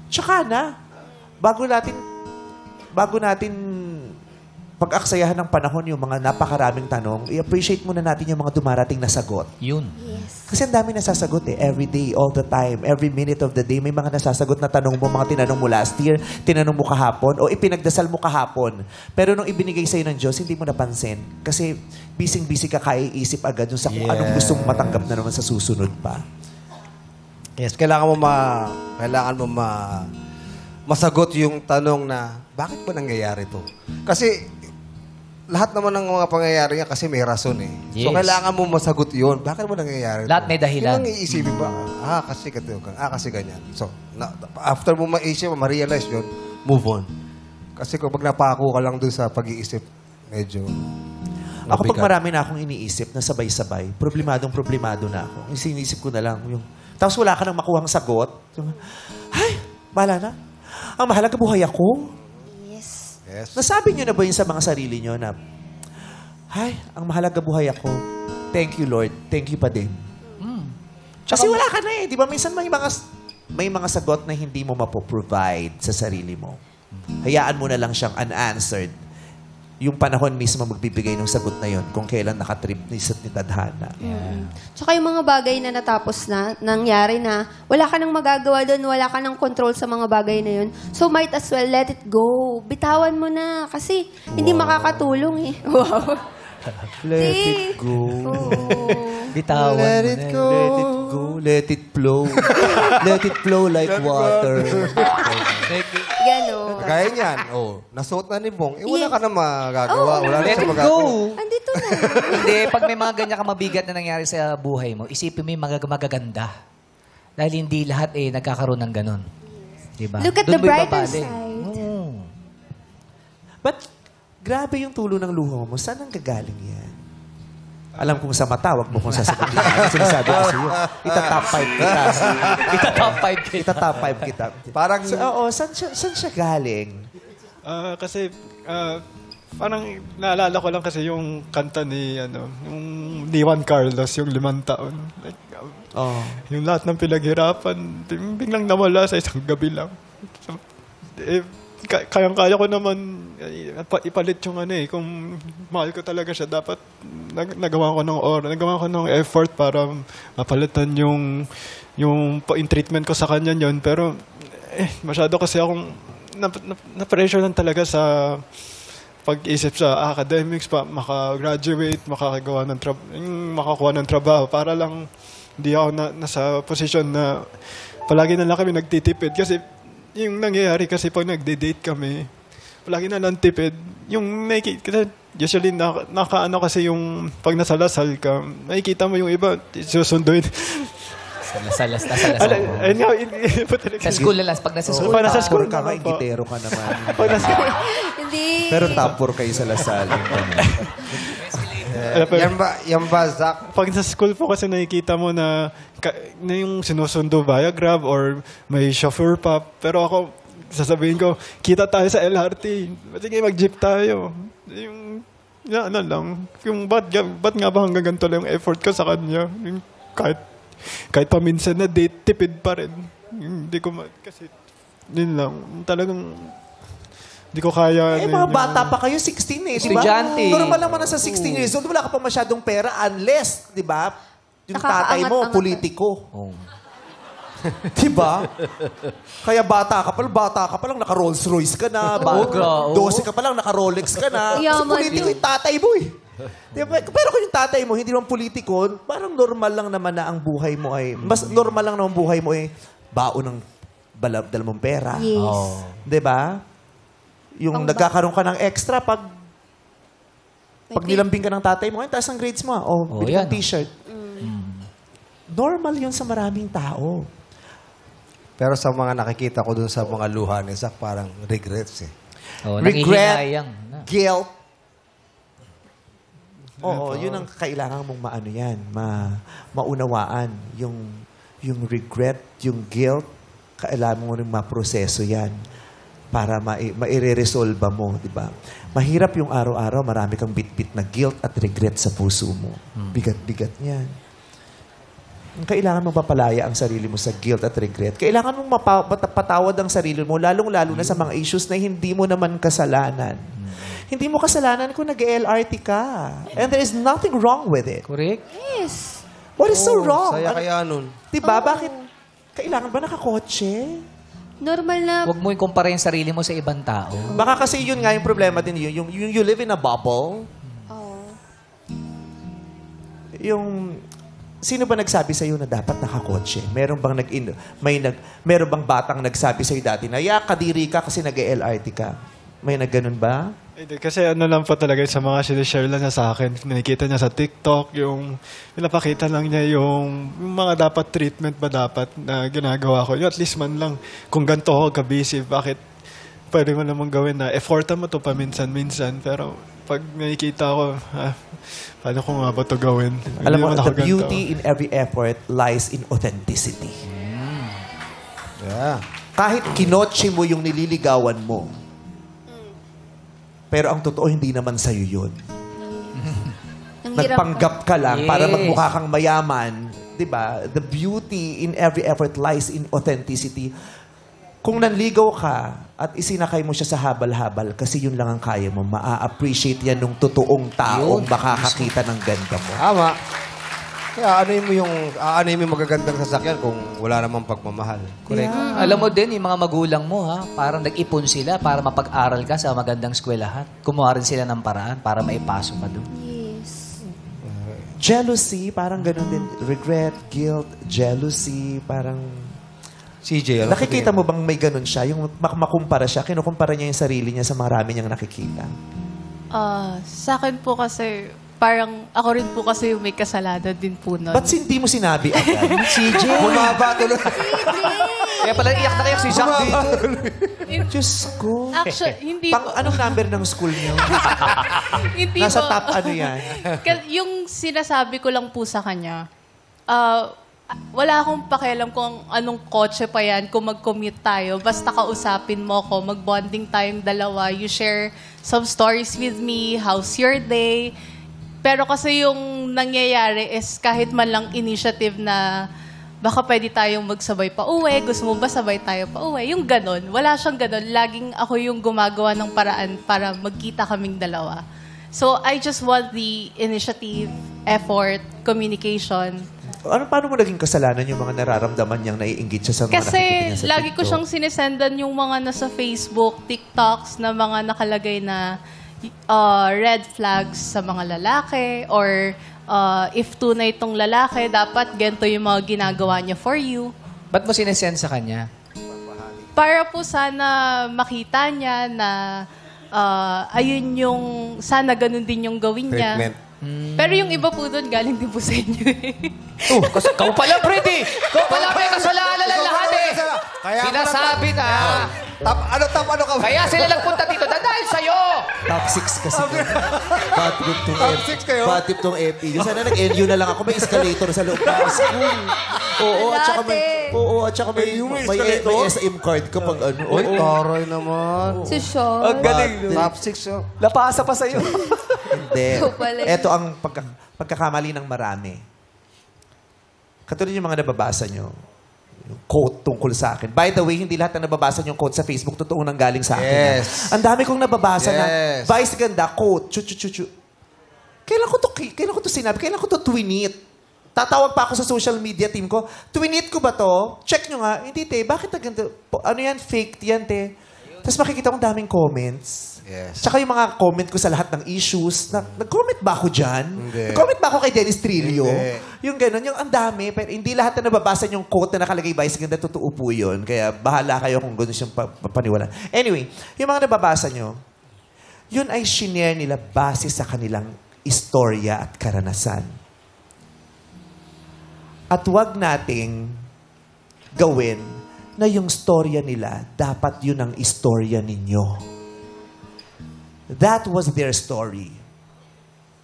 tsaka na, bago natin pag-aksayahan ng panahon yung mga napakaraming tanong, i-appreciate muna natin yung mga dumarating na sagot. Yun. Kasi ang dami nasasagot every day, all the time, every minute of the day, may mga nasasagot na tanong mo, mga tinanong mo last year, tinanong mo kahapon, o ipinagdasal mo kahapon. Pero nung ibinigay sa'yo ng Diyos, hindi mo napansin. Kasi busy-busy ka kaiisip agad dun sa kung anong gusto mong matanggap na naman sa susunod pa. Yes, kailangan mo masagot yung tanong na, bakit ba nangyayari to? Kasi, lahat naman ng mga pangyayari niya kasi may rason eh. Yes. So, kailangan mo masagot yun. Bakit mo nangyayari Lahat to? may dahilan. Yung iisipin ba, kasi ganito, kasi ganyan. So, after mo maisip, ma-realize yun, move on. Kasi kapag napako ka lang dun sa pag-iisip, medyo Ako pag mabigat. marami na akong iniisip na sabay-sabay, problemado na ako. Yung sinisip ko na lang. Tapos wala ka nang makuhang sagot. Ay, bahala na. Ang mahalaga buhay ako. Yes. Nasabi niyo na ba yun sa mga sarili niyo na, ay, ang mahalaga buhay ako. Thank you, Lord. Thank you pa din. Kasi wala ka na eh. Di ba? Minsan may mga sagot na hindi mo mapoprovide sa sarili mo. Hayaan mo na lang siyang unanswered. Yung panahon mismo magbibigay ng sagot na yon kung kailan nakatrip ni Tadhana. Tsaka yung mga bagay na natapos na, nangyari na, wala ka nang magagawa doon, wala ka nang control sa mga bagay na yun. So might as well let it go. Bitawan mo na. Kasi hindi makakatulong eh. Wow. Let it go. Bitawan mo Let na it yun. go. Let it go. Let it flow. Let it flow like water. Gano'n. Kaya niyan, nasuot na ni Bong. Wala ka na magagawa. Wala na Let siya it magagawa. go. Andito na. Hindi, pag may mga ganyan ka mabigat na nangyari sa buhay mo, isipin mo yung magaganda. Dahil hindi lahat nagkakaroon ng ganun. Diba? Look at Doon the mo brighter ibabalik. side. But, grabe yung tulo ng luho mo. Saan ang gagaling yan? Alam kong sa mata, wag mo kong sasagutin. Ano sinasabi ko sa'yo? Ita-top 5 kita. Ita-top 5 kita. Ita-top 5 kita. Parang, Saan siya galing? Kasi, parang naalala ko lang kasi yung kanta ni, ni Juan Carlos, yung 5 taon. Like, Oh. yung lahat ng pinaghirapan, biglang nawala sa isang gabi lang. So, kayang-kaya ko naman ipalit yung kung mahal ko talaga siya, dapat nagawa ko ng nagawa ko ng effort para mapalitan yung treatment ko sa kanya yun. Pero masyado kasi akong na-pressure lang talaga sa pag-isip sa academics pa, makagraduate, makakuha ng trabaho para lang hindi ako nasa posisyon na palagi na lang kami nagtitipid. Kasi yung nangyayari kasi pag nagde-date kami, palagi na lang tipid. Yung usually nakaano kasi yung pag nasa Lasal ka, nakikita mo yung iba, susunduin. Lasal. Ayun nga, Sa school na lang. Pag nasa school. Pag nasa school ka naman po. ingitero ka naman. Hindi. Pero top 4 kayo sa Lasal. yan ba, Zach? Pag sa school po kasi nakikita mo na yung sinusundo via Grab or may chauffeur pa. Pero ako, sasabihin ko, kita tayo sa LRT. Sige, mag-jeep tayo. Yung, lang. Yung ba't nga ba hanggang ganito lang yung effort ko sa kanya? Yung kahit paminsan na date, tipid pa rin. Hindi ko kasi, yun lang. Talagang, hindi ko kaya. Mga bata pa kayo, 16 di ba? Estudyante. Normal naman na sa 16 years old, wala ka pa masyadong pera unless, di ba, yung tatay mo, Nakakaangat-angat. politiko. Di ba? Kaya bata ka pa lang, naka-Rolls Royce ka na. 12 ka pa lang, naka-Rolex ka na. Kasi Yaman politiko yung tatay mo eh. Diba? Pero kung yung tatay mo, hindi naman politiko, parang normal lang naman na ang buhay mo ay, mas normal lang naman buhay mo ay baon ng dalawang pera. Yes. Di ba? Yung nagkakaroon ka ng extra pag nilambing ka ng tatay mo, taas ang grades mo. Bili yan. ng t-shirt. Normal yun sa maraming tao. Pero sa mga nakikita ko dun sa mga luha ni Zach, parang regrets eh. Regret, guilt. Oo, yun ang kailangan mong maunawaan. Yung regret, yung guilt, kailangan mo rin maproseso yan para maire-resolve mo, di ba? Mahirap yung araw-araw, marami kang bit-bit na guilt at regret sa puso mo. Bigat-bigat niyan. Kailangan mong papalaya ang sarili mo sa guilt at regret. Kailangan mong patawad ang sarili mo, lalong-lalo na sa mga issues na hindi mo naman kasalanan. Hindi mo kasalanan kung nag-LRT ka. And there is nothing wrong with it. Correct. Yes. What is so wrong? Saya kaya nun. Diba? Bakit? Kailangan ba nakakotse? Normal na. Huwag mo i-compare yung sarili mo sa ibang tao. Baka kasi yun nga yung problema din yun. Yung you live in a bubble. Sino ba nagsabi sa'yo na dapat nakakotse? Meron bang batang nagsabi sa'yo dati na, kadiri ka kasi nag-LRT ka? May nagganon ba? Hindi, kasi lang po talaga sa mga sinishare lang niya sa akin. Nakikita niya sa TikTok, yung pinapakita lang niya yung mga dapat treatment ba dapat na ginagawa ko. At least man lang, kung ganito ako ka-busy, bakit pwede mo namang gawin na effortan mo to paminsan-minsan. Pero pag nakikita ko, paano ko nga ba ito gawin? Alam mo, Hindi naman the ako ganito. beauty in every effort lies in authenticity. Yeah. Kahit kinotse mo yung nililigawan mo, pero ang totoo, hindi naman sa'yo yun. Nagpanggap ka lang para Yes. magmukha kang mayaman. Diba? The beauty in every effort lies in authenticity. Kung nanligaw ka at isinakay mo siya sa habal-habal kasi yun lang ang kaya mo, maa-appreciate yan ng totoong taong makakakita ng ganda mo. Tama. Kaya ano yung magagandang sasakyan kung wala namang pagmamahal. Correct. Alam mo din, yung mga magulang mo, parang nag-ipon sila para mapag-aral ka sa magandang eskwelahan. Kumuha rin sila ng paraan para maipasok ka doon. Yes. Jealousy, parang ganun din. Regret, guilt, jealousy, parang... CJ, ano Nakikita mo bang may ganun siya? Yung makumpara siya, kinukumpara niya yung sarili niya sa marami niyang nakikita. Sa akin po kasi, parang ako rin po kasi yung may kasalanan din po nun. Ba't hindi mo sinabi agad? CJ? Bumaba tuloy. Kaya pala iyak na kayak si Jack dito. Diyos ko. Actually, hindi po. Anong number ng school niyo? Hindi Nasa po. top ano yan? Yung sinasabi ko lang po sa kanya, wala akong pakialam kung anong kotse pa yan, kung mag-commute tayo. Basta kausapin mo ko, mag-bonding tayong dalawa. You share some stories with me, how's your day. Pero kasi yung nangyayari is kahit man lang initiative na baka pwede tayong magsabay pa uwi, gusto mo ba sabay tayo pa uwi? Yung ganon. Wala siyang ganon. Laging ako yung gumagawa ng paraan para magkita kaming dalawa. So, I just want the initiative, effort, communication. Paano mo naging kasalanan yung mga nararamdaman niyang naiinggit siya sa mga Kasi nakikita niya sa lagi ko TikTok? siyang sinesendan yung mga nasa Facebook, TikToks na mga nakalagay na red flags sa mga lalaki or if tunay itong lalaki, dapat ganito yung mga ginagawa niya for you. Ba't mo sinesend sa kanya? Para po sana makita niya na ayun yung, sana ganun din yung gawin niya. Treatment. Pero yung iba po doon, galing din po sa inyo eh. Kasi ikaw pala, Freddy! Ikaw pala may kasalanan ng lahat eh! Kaya Sinasabi na! Top ano ka? Kaya sila nagpunta dito na dahil sa'yo! Top 6 kasi. Bad trip tong Top 6 kayo? Bad trip tong FE. Sana nag-NU na lang ako. May escalator sa loob ng school. At saka may SM card kapag ano. Uy, taray naman. Si Sean. Ang galing. Top 6 yun. Lapasa pa sa'yo. Hindi. Ikaw pala. Ito ang pagkakamali ng marami. Katulad yung mga nababasa nyo. Yung quote tungkol sa akin. By the way, hindi lahat na nababasa yung quote sa Facebook totoo nang galing sa akin. Yes. Ang dami kong nababasa na Yes. Vice ganda, quote, chu. Kailan ko to sinabi? Kailan ko to twinit? Tatawag pa ako sa social media team ko. Twinit ko ba to? Check nyo nga. Hindi, te. Bakit na ganito? Ano yan? Fake yan, te. Tapos makikita kong daming comments. Yes. Tsaka yung mga comment ko sa lahat ng issues. Nag-comment ba ako dyan? Hindi. Nag-comment ba ako kay Dennis Trillo? Hindi. Yung gano'n, yung ang dami. Pero hindi lahat na nababasa yung quote na nakalagay Vice ganda, totoo po yun. Kaya bahala kayo kung gano'n siyang papaniwalaan. Anyway, yung mga nababasa nyo, yun ay shinare nila base sa kanilang istorya at karanasan. At wag nating gawin na yung storya nila, dapat yun ang istorya ninyo. That was their story.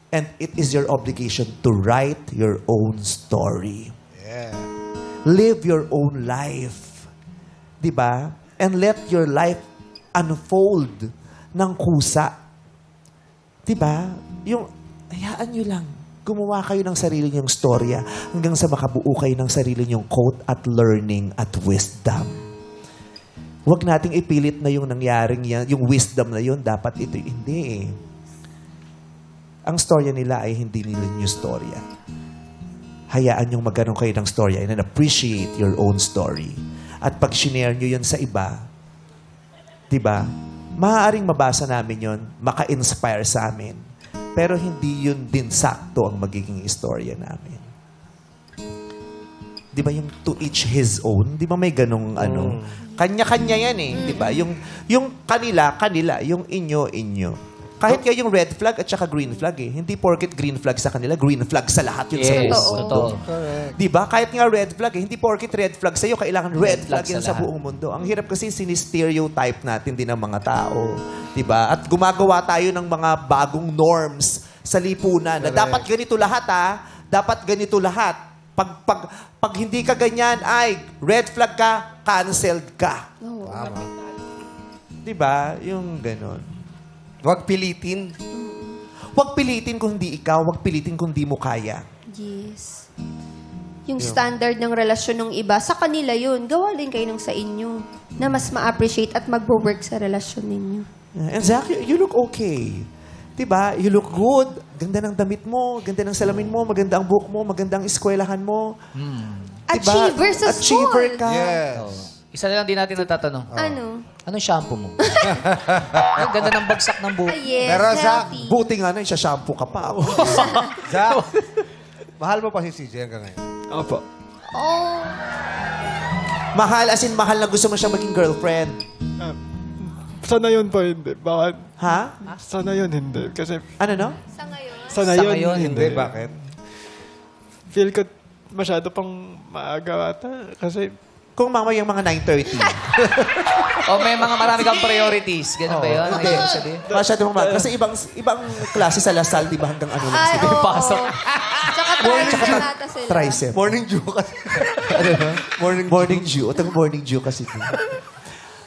And it is your obligation to write your own story. Yeah. Live your own life. Diba? And let your life unfold ng kusa. Diba? Yung, hayaan nyo lang. Gumawa kayo ng sarili nyong storya hanggang sa makabuo kayo ng sarili nyong quote at learning at wisdom. Huwag nating ipilit na yung nangyaring yan, yung wisdom na yun, dapat ito. Hindi eh. Ang storya nila ay hindi nila yung storya. Hayaan yung magkaroon kayo ng storya and then appreciate your own story. At pag shinare nyo yun sa iba, diba, maaaring mabasa namin yun, maka-inspire sa amin. Pero hindi yun din sakto ang magiging istorya namin. Di ba yung to each his own? Di ba may ganong ano? Kanya-kanya yan eh. Di ba? Yung kanila, yung inyo. Kahit kayo yung red flag at saka green flag eh. Hindi porket green flag sa kanila, green flag sa lahat yun sa buong mundo. Totoo. Di ba? Kahit nga red flag eh. Hindi porket red flag sa'yo, kailangan red flag yan sa lahat. buong mundo. Ang hirap kasi sinistereotype natin din ng mga tao. Di ba? At gumagawa tayo ng mga bagong norms sa lipunan na dapat ganito lahat dapat ganito lahat. Pag hindi ka ganyan, ay red flag ka, canceled ka. Tama. Di ba? Yung ganon. Huwag pilitin. Huwag pilitin kung hindi ikaw, huwag pilitin kung di mo kaya. Yes. Yung standard ng relasyon ng iba, sa kanila yun. Gawa din kayo ng sa inyo na mas ma-appreciate at mag-work sa relasyon ninyo. And Zach, you look okay. Diba? You look good. Ganda ng damit mo, ganda ng salamin mo, maganda ang buhok mo, maganda ang eskwelahan mo. Achiever sa school. Achiever ka. Yes. Isa na lang din natin natatanong. Ano? Anong shampoo mo? Ang ganda ng bagsak ng buhok. Ah, yes, Pero, Zach, healthy. Buti nga na, siya shampoo ka pa. Zach, Mahal mo pa si CJ hanggang ngayon? Opo. Oh. Mahal, as in mahal na gusto mo siyang maging girlfriend. Sana yun po, hindi. Bakit? Ha? Sana yun, hindi. Kasi Ano no? sana Sa yun, ngayon, hindi. Bakit? Feel ko masyado pang maaga ata. Kasi Kung mamayang mga 9:30. O may mga marami kang priorities. Ganun ba yun? Ang Hindi. ibig sabihin? Masyado mga kasi ibang klase sa Lasal, di ba hanggang ano lang Ay, sila? oo. Pasok. Tsaka tricep ata sila. Tricep. Morning dew kasi. Morning dew. Itong morning dew kasi.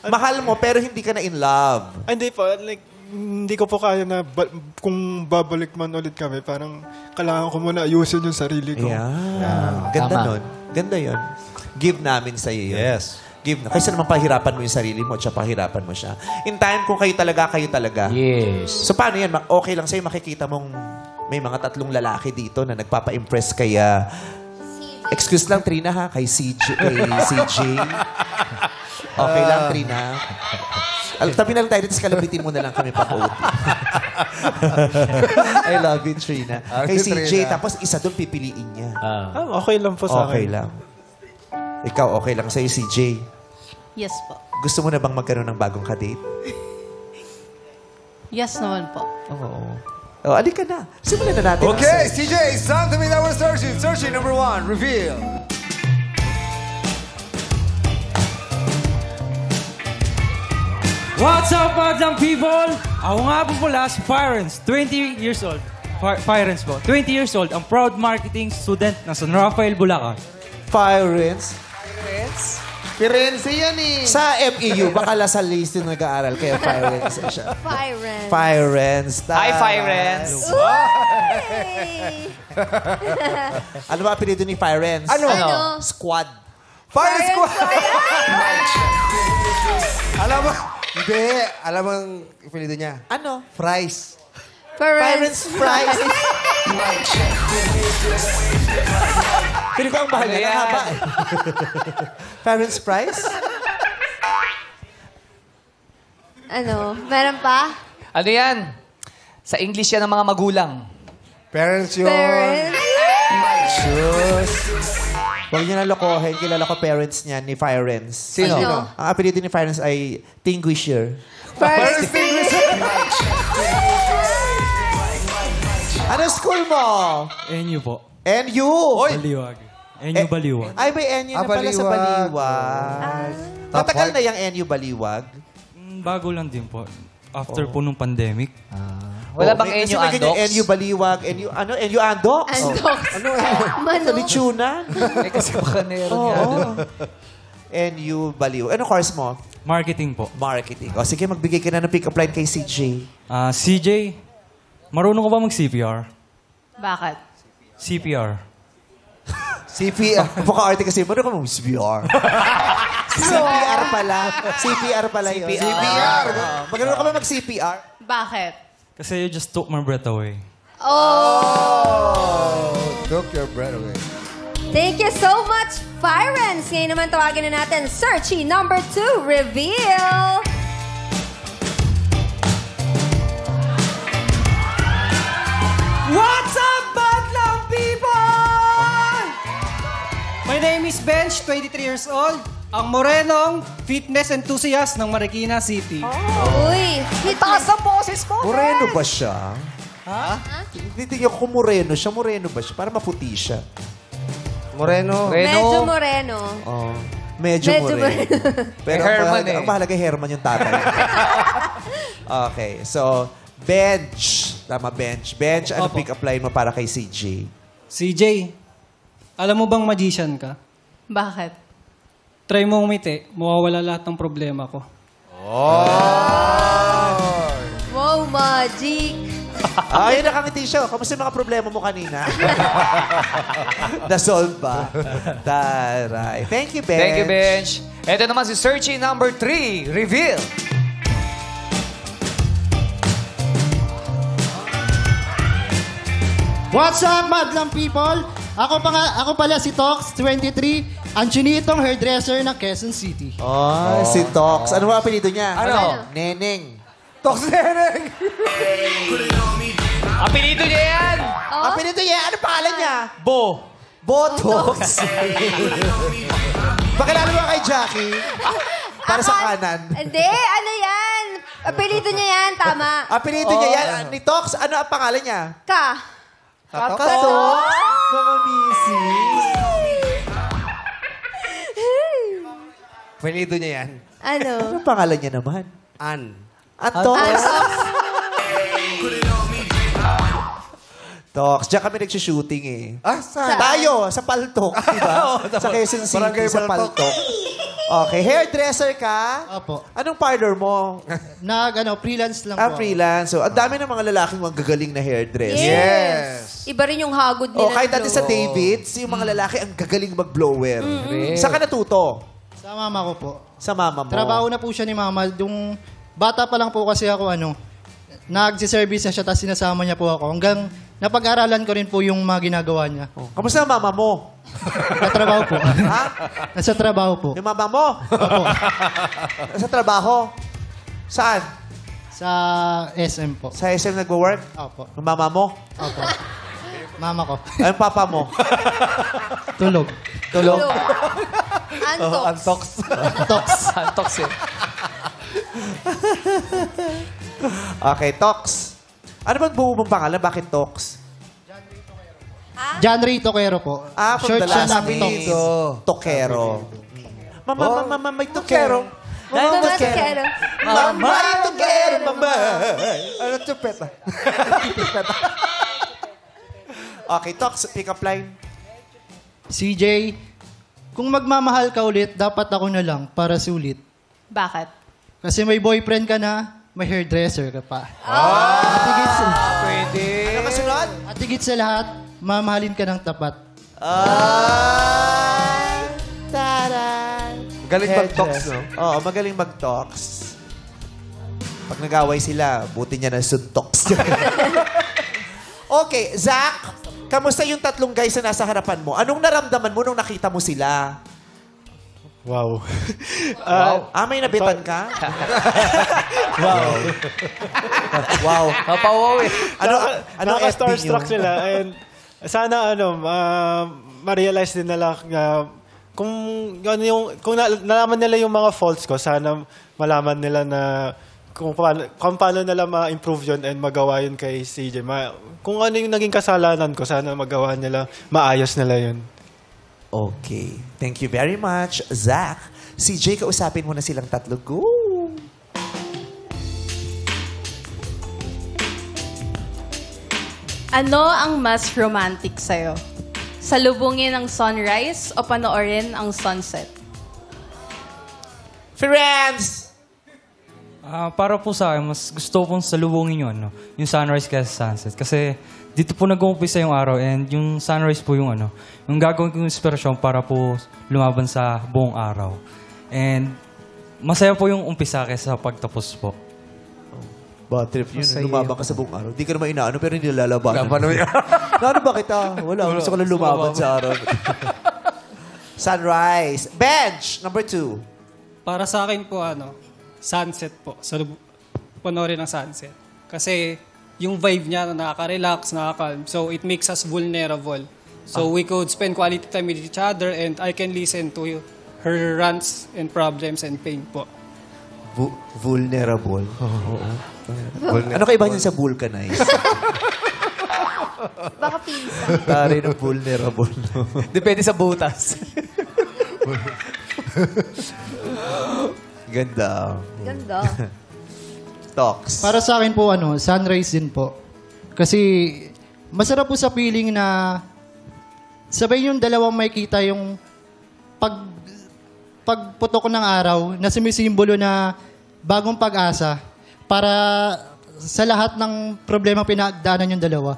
Mahal mo, pero hindi ka na in love. hindi po, like, hindi ko po kaya na kung babalik man ulit kami, parang kailangan ko muna ayusin yung sarili ko. Yeah. Ganda Tama. nun. Ganda yon. Give namin sa iyo yun. Yes. Give na. Kaysa naman pahirapan mo yung sarili mo at siya pahirapan mo siya. In time, kung kayo talaga. Yes. So paano yan? Okay lang sa'yo makikita mong may mga 3 lalaki dito na nagpapa-impress kaya... Excuse lang, Trina, ha? Kay CJ. Okay lang, Trina. Tabi na lang tayo dito, kalabitin mo na lang kami pa-OT. I love you, Trina. Kay CJ, Trina. tapos isa doon pipiliin niya. Okay lang po sa akin. Okay lang. Ikaw, okay lang sa'yo, CJ. Yes po. Gusto mo na bang magkaroon ng bagong kadate? Yes naman po. Oo. Oh, alika na. Simulan na natin. ang Okay, search. CJ, it's time to meet our searching. Searching number 1, reveal. What's up, madam people? Ako nga po pala si Firens, 20 years old. Firens po, 20 years old, ang proud marketing student ng San Rafael, Bulacan. Firenze. Firenze yan eh. Sa FEU, baka Lasal yung nag-aaral, kaya Firenze siya. Firen. Firenze. Hi, Firens. Uy! Ano ba apelido ni Firenze? Ano? Squad. Fire Squad! Alam mo, hindi. Alam mo ang ipilido niya? Ano? Fries. Firenze Fries. Pero ko ang bahal Ano na yan? haba. Firenze Fries? Ano? Meron pa? Ano yan? Sa English yan ng mga magulang. Parents yun. Parents? Huwag niyo na lokohin. Kilala ko parents niya ni Firenze. Sino? Sino? Ang apelido ni Firenze ay Tinguisher. First. Ano school mo? NU po. NU. Baliwag. NU Baliwag. Ay, may NU na pala sa Baliwag. Baliwag. Top Matagal five. na yung NU Baliwag. Bago lang din po. After po nung pandemic. Wala Oh, bang may- kasi Enyo may ganyan, Andox? NU Baliwag, NU Andox? Andox. Sa Mano. Lichunan? Eh, kasi baka meron nga doon. NU Baliwag. Ano course mo? Marketing po. Marketing. O sige, magbigay ka na ng pick-up line kay CJ. CJ, marunong ka ba mag-CPR? Bakit? CPR. CPR. Mukha-arte kasi. Ano ka mo? CPR. CPR pala. CPR pala yun. CPR. Magano ka ba mag-CPR? Bakit? Kasi you just took my breath away. Oh! Took your breath away. Thank you so much, Firens! Ngayon naman tawagin na natin Searchy number 2, reveal! What's up, Badlang people? My name is Bench, 23 years old. Ang morenong fitness enthusiast ng Marikina City. Uy, fitness. ang boses mo. Moreno ba siya? Ha? Titignan ko kung moreno siya. Moreno ba siya? Para maputi siya. Moreno. Medyo moreno. Oh. Medyo Medyo moreno. Pero Eh, Herman ang mahalaga Herman yung tatay. Okay. So, bench. Tama, bench. Bench, ano Opo. pick-up line mo para kay CJ? CJ, alam mo bang magician ka? Bakit? Try mo umiti, mawawala lahat ng problema ko. Wow, magic! Ay, nakangiti siya. Kamusta yung mga problema mo kanina? Na-solve ba? Taray. Thank you, Bench. Thank you, Bench. Ito naman si Searchy number 3, reveal. What's up, madlang people? Ako pala si Tox, 23, ang chinitong hairdresser ng Quezon City. Oh, si Tox. Ano ba apelido niya? Ano? Neneng. Tox Neneng. Apelido niya yan! Apelido niya, ano pangalan niya? Bo. Botox. Pakilala mo kay Jackie. Para sa kanan. Hindi, ano yan? Apelido niya yan, tama. Apelido niya yan. Ni Tox, ano ang pangalan niya? Ka. Kato. Mga misis. Apelido niya yan. Ano? Ano pangalan niya naman? An. Tox. Tox. Tox. Diyan kami nagsushooting eh. Saan? Tayo, sa Paltok. Diba? Sa Quezon City, Barangay sa Paltok. Paltok. Okay, hairdresser ka? Opo. Anong parlor mo? Freelance lang po. Freelance. So, ang dami ng mga lalaking magagaling na hairdresser. Yes. Iba rin yung hagod nila. O, kahit dati sa blow. Davids, yung mga lalaki ang gagaling mag-blower. Saan ka natuto? Sa mama ko po. Sa mama mo. Trabaho na po siya ni mama. Yung bata pa lang po kasi ako, nagsiservice na siya, tapos sinasama niya po ako. Hanggang napag-aralan ko rin po yung mga ginagawa niya. Oh, kamusta ang mama mo? Natrabaho po. Ha? Nasa trabaho po. Yung mama mo? Opo. Sa trabaho? Saan? Sa SM po. Sa SM nagwo-work? Opo. Yung mama mo? Opo. Mama ko. Ay, yung papa mo? Tulog. Tulog. Antox. Antox. Tox. Antox eh. Okay, Tox. Ano bang buo mong pangalan? Bakit Tox? John Ray Toquero po. From Short the siya last ng name. Tox. Tokero. Mama, may Tokero. Mama Tokero. Mama, may Tokero, mama. Ano tupet ah? Okay, Tox, pick up line. CJ, kung magmamahal ka ulit, dapat ako na lang para sulit. Bakit? Kasi may boyfriend ka na, may hairdresser ka pa. Ano kasunod? At higit sa lahat, mamahalin ka ng tapat. Taran! Galing mag-tox, no? Oo, magaling mag-tox. Pag nag-away sila, buti niya na suntox. Okay, Zach, kamusta yung tatlong guys na nasa harapan mo? Anong naramdaman mo nung nakita mo sila? Wow. May nabitan ka? Wow. Papawaw eh. Ano FB Starstruck nyo? sila. And sana ma-realize din nila kung nalaman nila yung mga faults ko, sana malaman nila na kung paano nila ma-improve yun and magawa yun kay CJ. Kung ano yung naging kasalanan ko, sana magawa nila, maayos nila yun. Okay. Thank you very much, Zach. CJ, kausapin mo na silang tatlo. Go! Ano ang mas romantic sa'yo? Salubungin ang sunrise o panoorin ang sunset? Friends! Para po sa akin, mas gusto pong salubungin yun, yung sunrise kaysa sunset. Kasi dito po nag-uumpisa yung araw and yung sunrise po yung yung gagawin kong inspirasyon para po lumaban sa buong araw. And masaya po yung umpisa kaysa pagtapos po. Bad trip yun. Lumabang ka sa buong araw. Di ka naman inaano pero hindi lalabanan. Naano ba kita? Wala. Gusto ko lang lumaban sa araw. Sunrise. Bench, number 2. Para sa akin po, sunset po. Panoorin ang sunset. Kasi yung vibe niya, nakaka-relax, nakaka-calm. So, it makes us vulnerable. So, we could spend quality time with each other and I can listen to her rants and problems and pain po. Vulnerable. Ano kaiba niyan sa vulcanize? Baka pinsa. Tari ng vulnerable. No? Depende sa butas. Ganda. Ganda. Talks. Para sa akin po, sunrise din po. Kasi, masarap po sa feeling na sabay yung dalawang makikita yung pagputok ng araw na sumisimbolo na bagong pag-asa para sa lahat ng problema pinagdaanan yung dalawa.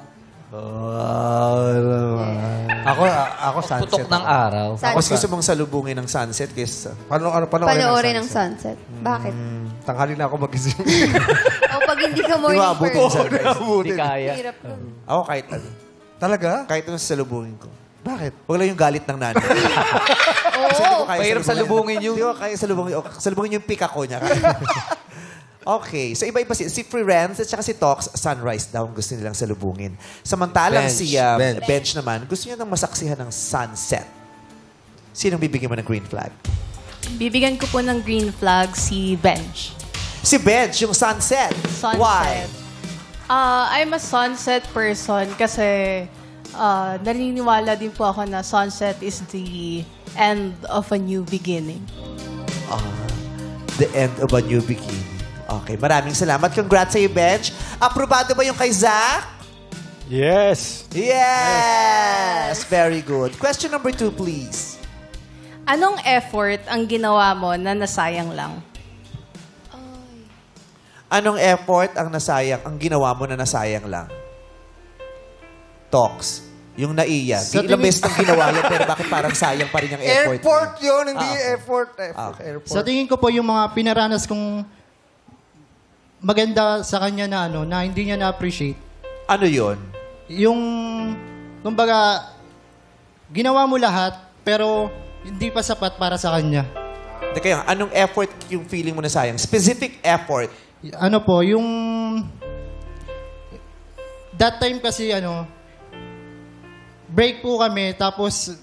Ako sunset. Putok ng araw. Mas gusto mong salubungin ng sunset kaysa... Panoorin ng sunset. Bakit? Tanghali na ako magising. O pag hindi ka morning abutin yung person. sunrise. Hindi kaya. Hirap nun. Ako kahit ano. Talaga? Kahit ano salubungin ko. Bakit? Huwag lang yung galit ng nanay. Kasi hindi ko kaya Mahirap salubungin yun. Hindi ko kaya salubungin. Salubungin yung pika ko niya. Okay. So, iba-iba si Friends at saka si Tox, sunrise daw ang gusto nilang salubungin. Samantalang Bench naman, gusto niya nang masaksihan ng sunset. Sinong bibigyan mo ng green flag? Bibigyan ko po ng green flag si Bench. Si Bench, yung sunset. Sunset. Why? I'm a sunset person kasi naniniwala din po ako na sunset is the end of a new beginning. The end of a new beginning. Okay, maraming salamat. Congrats sa'yo, Bench. Aprobado ba yung kay Zach? Yes. Yes! Very good. Question number 2, please. Anong effort ang ginawa mo na nasayang lang? Anong effort ang ginawa mo na nasayang lang? Talks. Yung naiya. Ilang beses nang ginawa yun, pero bakit parang sayang pa rin yung effort? Airport yun, hindi effort. Airport. Sa tingin ko po yung mga pinaranas kong maganda sa kanya na na hindi niya na-appreciate. Ano yun? Yung, kumbaga, ginawa mo lahat, pero hindi pa sapat para sa kanya. Kaya, anong effort yung feeling mo na sayang? Specific effort. Ano po, yung... That time kasi, break po kami, tapos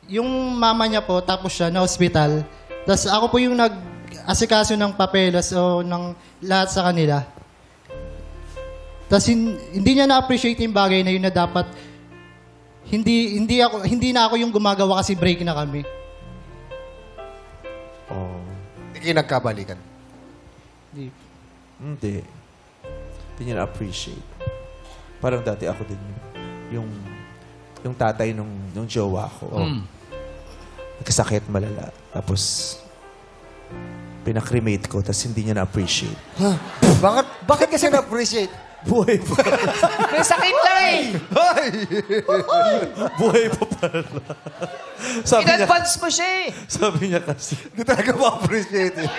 yung mama niya po, tapos siya na hospital. Tapos ako po yung nag-asikaso ng papeles o ng lahat sa kanila. Tapos hindi niya na-appreciate yung bagay na yun na dapat hindi na ako yung gumagawa kasi break na kami. Hindi kayo nagkabalikan. Hindi niya na-appreciate. Parang dati ako din yung tatay nung jowa ko. Nagkasakit malala. Tapos, pinakremate ko, tapos hindi niya na-appreciate. Bakit kasi na-appreciate? Buhay pa. May sakit lang eh. Buhay pa pala. In-advance mo siya eh. Sabi niya kasi. Hindi talaga ma-appreciate eh.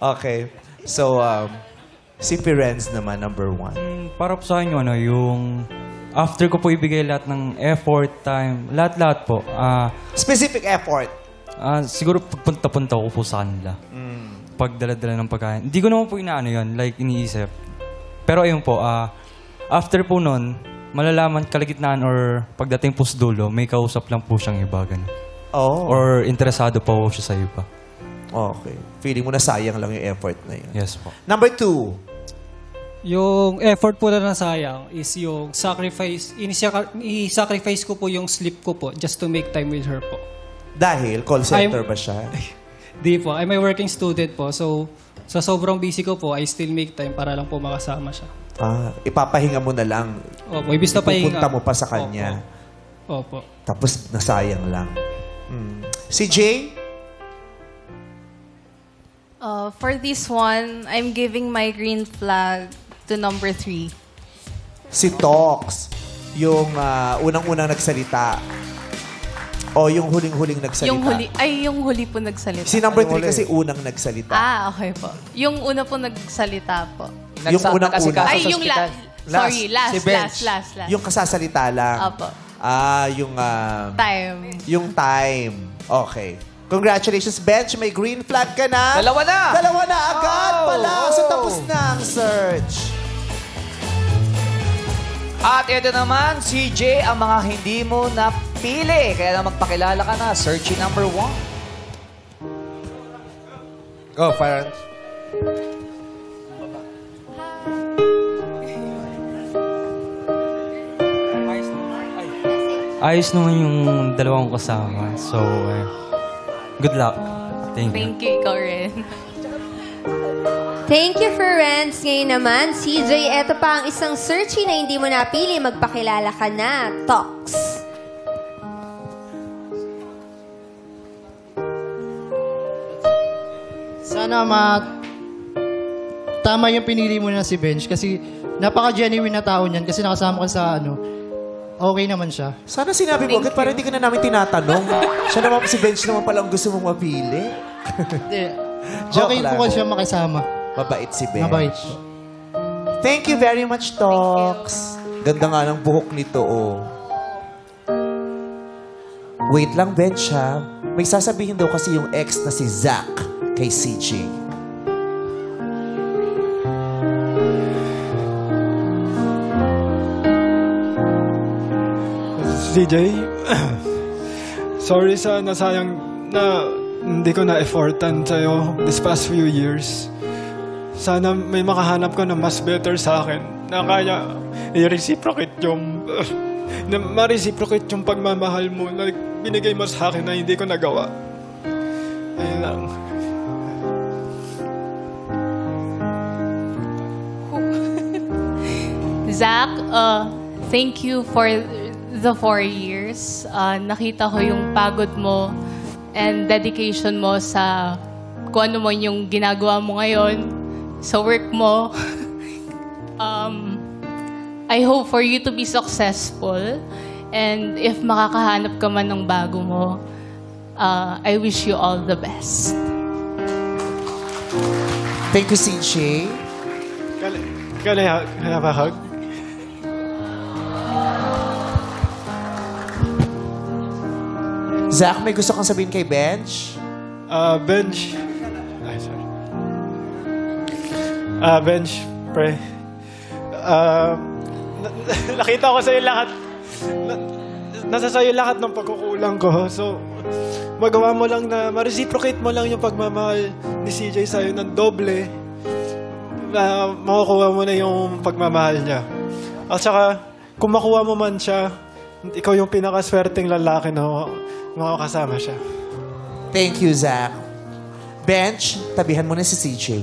Okay. So, si Firenze naman, number 1. Para po sa akin yung after ko po ibigay lahat ng effort, time, lahat-lahat po. Specific effort. Siguro pagpunta-punta ko po sa kanila. Pagdala-dala ng pagkain. Hindi ko naman po inaano yun, like iniisip. Pero ayun po, after po nun, malalaman kalagitnaan or pagdating po sa dulo, may kausap lang po siyang iba. Ganun. Oh. Or interesado pa po siya sa iba. Okay. Feeling mo na sayang lang yung effort na yun. Yes po. Number 2. Yung effort po na nasayang is yung sacrifice. I-sacrifice ko po yung sleep ko po just to make time with her po. Dahil call center ba siya? Di po. I'm a working student po. So, sa sobrang busy ko po, I still make time para lang po makasama siya. Ipapahinga mo na lang. Opo. Ibig na pahinga. Pupunta mo pa sa kanya. Opo. Tapos nasayang lang. Si Jay? For this one, I'm giving my green flag to number 3. Si Tox. Yung unang-unang nagsalita. O yung huling-huling nagsalita. Yung huli po nagsalita. Si number 3 kasi unang nagsalita. Okay po. Yung una po nagsalita po. Yung unang-una. Ay, yung last. Sorry, last. Yung kasasalita lang. Apo. Yung... Time. Yung time. Okay. Congratulations, Bench. May green flag ka na. Dalawa na agad pala. So tapos na ang search. At ito naman, CJ, ang mga hindi mo napili. Kaya na magpakilala ka na. Searching number 1. Go, Firenze. Ayos naman yung dalawang kasama. So, good luck. Thank you. Thank you, ikaw rin. Thank you, friends. Ngayon naman, CJ, eto pa ang isang searchy na hindi mo napili. Magpakilala ka na. Talks. Sana tama yung pinili mo na si Bench kasi napaka-genuine na tao niyan kasi nakasama ka sa okay naman siya. Sana sinabi mo agad para hindi ka na namin tinatanong. Siya naman, si Bench naman palang gusto mong mapili. Joke Okay lang. po siya makisama. Mabait si Bench. Mabait. Thank you very much, Tox. Ganda nga ng buhok nito, oh. Wait lang, Bench, ha? May sasabihin daw kasi yung ex na si Zach kay CJ. CJ. Sorry sa nasayang na hindi ko na-effortan sa'yo this past few years. Sana may makahanap ka na mas better sa akin na kaya i-reciprocate yung na ma-reciprocate yung pagmamahal mo na binigay mo sa akin na hindi ko nagawa. Ayun lang. Zach, thank you for the 4 years. Nakita ko yung pagod mo and dedication mo sa kung ano mo yung ginagawa mo ngayon, sa work mo. I hope for you to be successful. And if makakahanap ka man ng bago mo, I wish you all the best. Thank you, CJ. Can I have a hug? Zach, may gusto kang sabihin kay Benj? Benj. Ay, sorry. Benj, pre. Nakita ko sa'yo lahat. Nasa sa'yo lahat ng pagkukulang ko. So, magawa mo lang na ma-reciprocate mo lang yung pagmamahal ni CJ sa'yo ng doble. Makukuha mo na yung pagmamahal niya. At saka, kung makuha mo man siya, ikaw yung pinakaswerteng lalaki na makakasama siya. Thank you, Zach. Benj, tabihan mo na si CJ.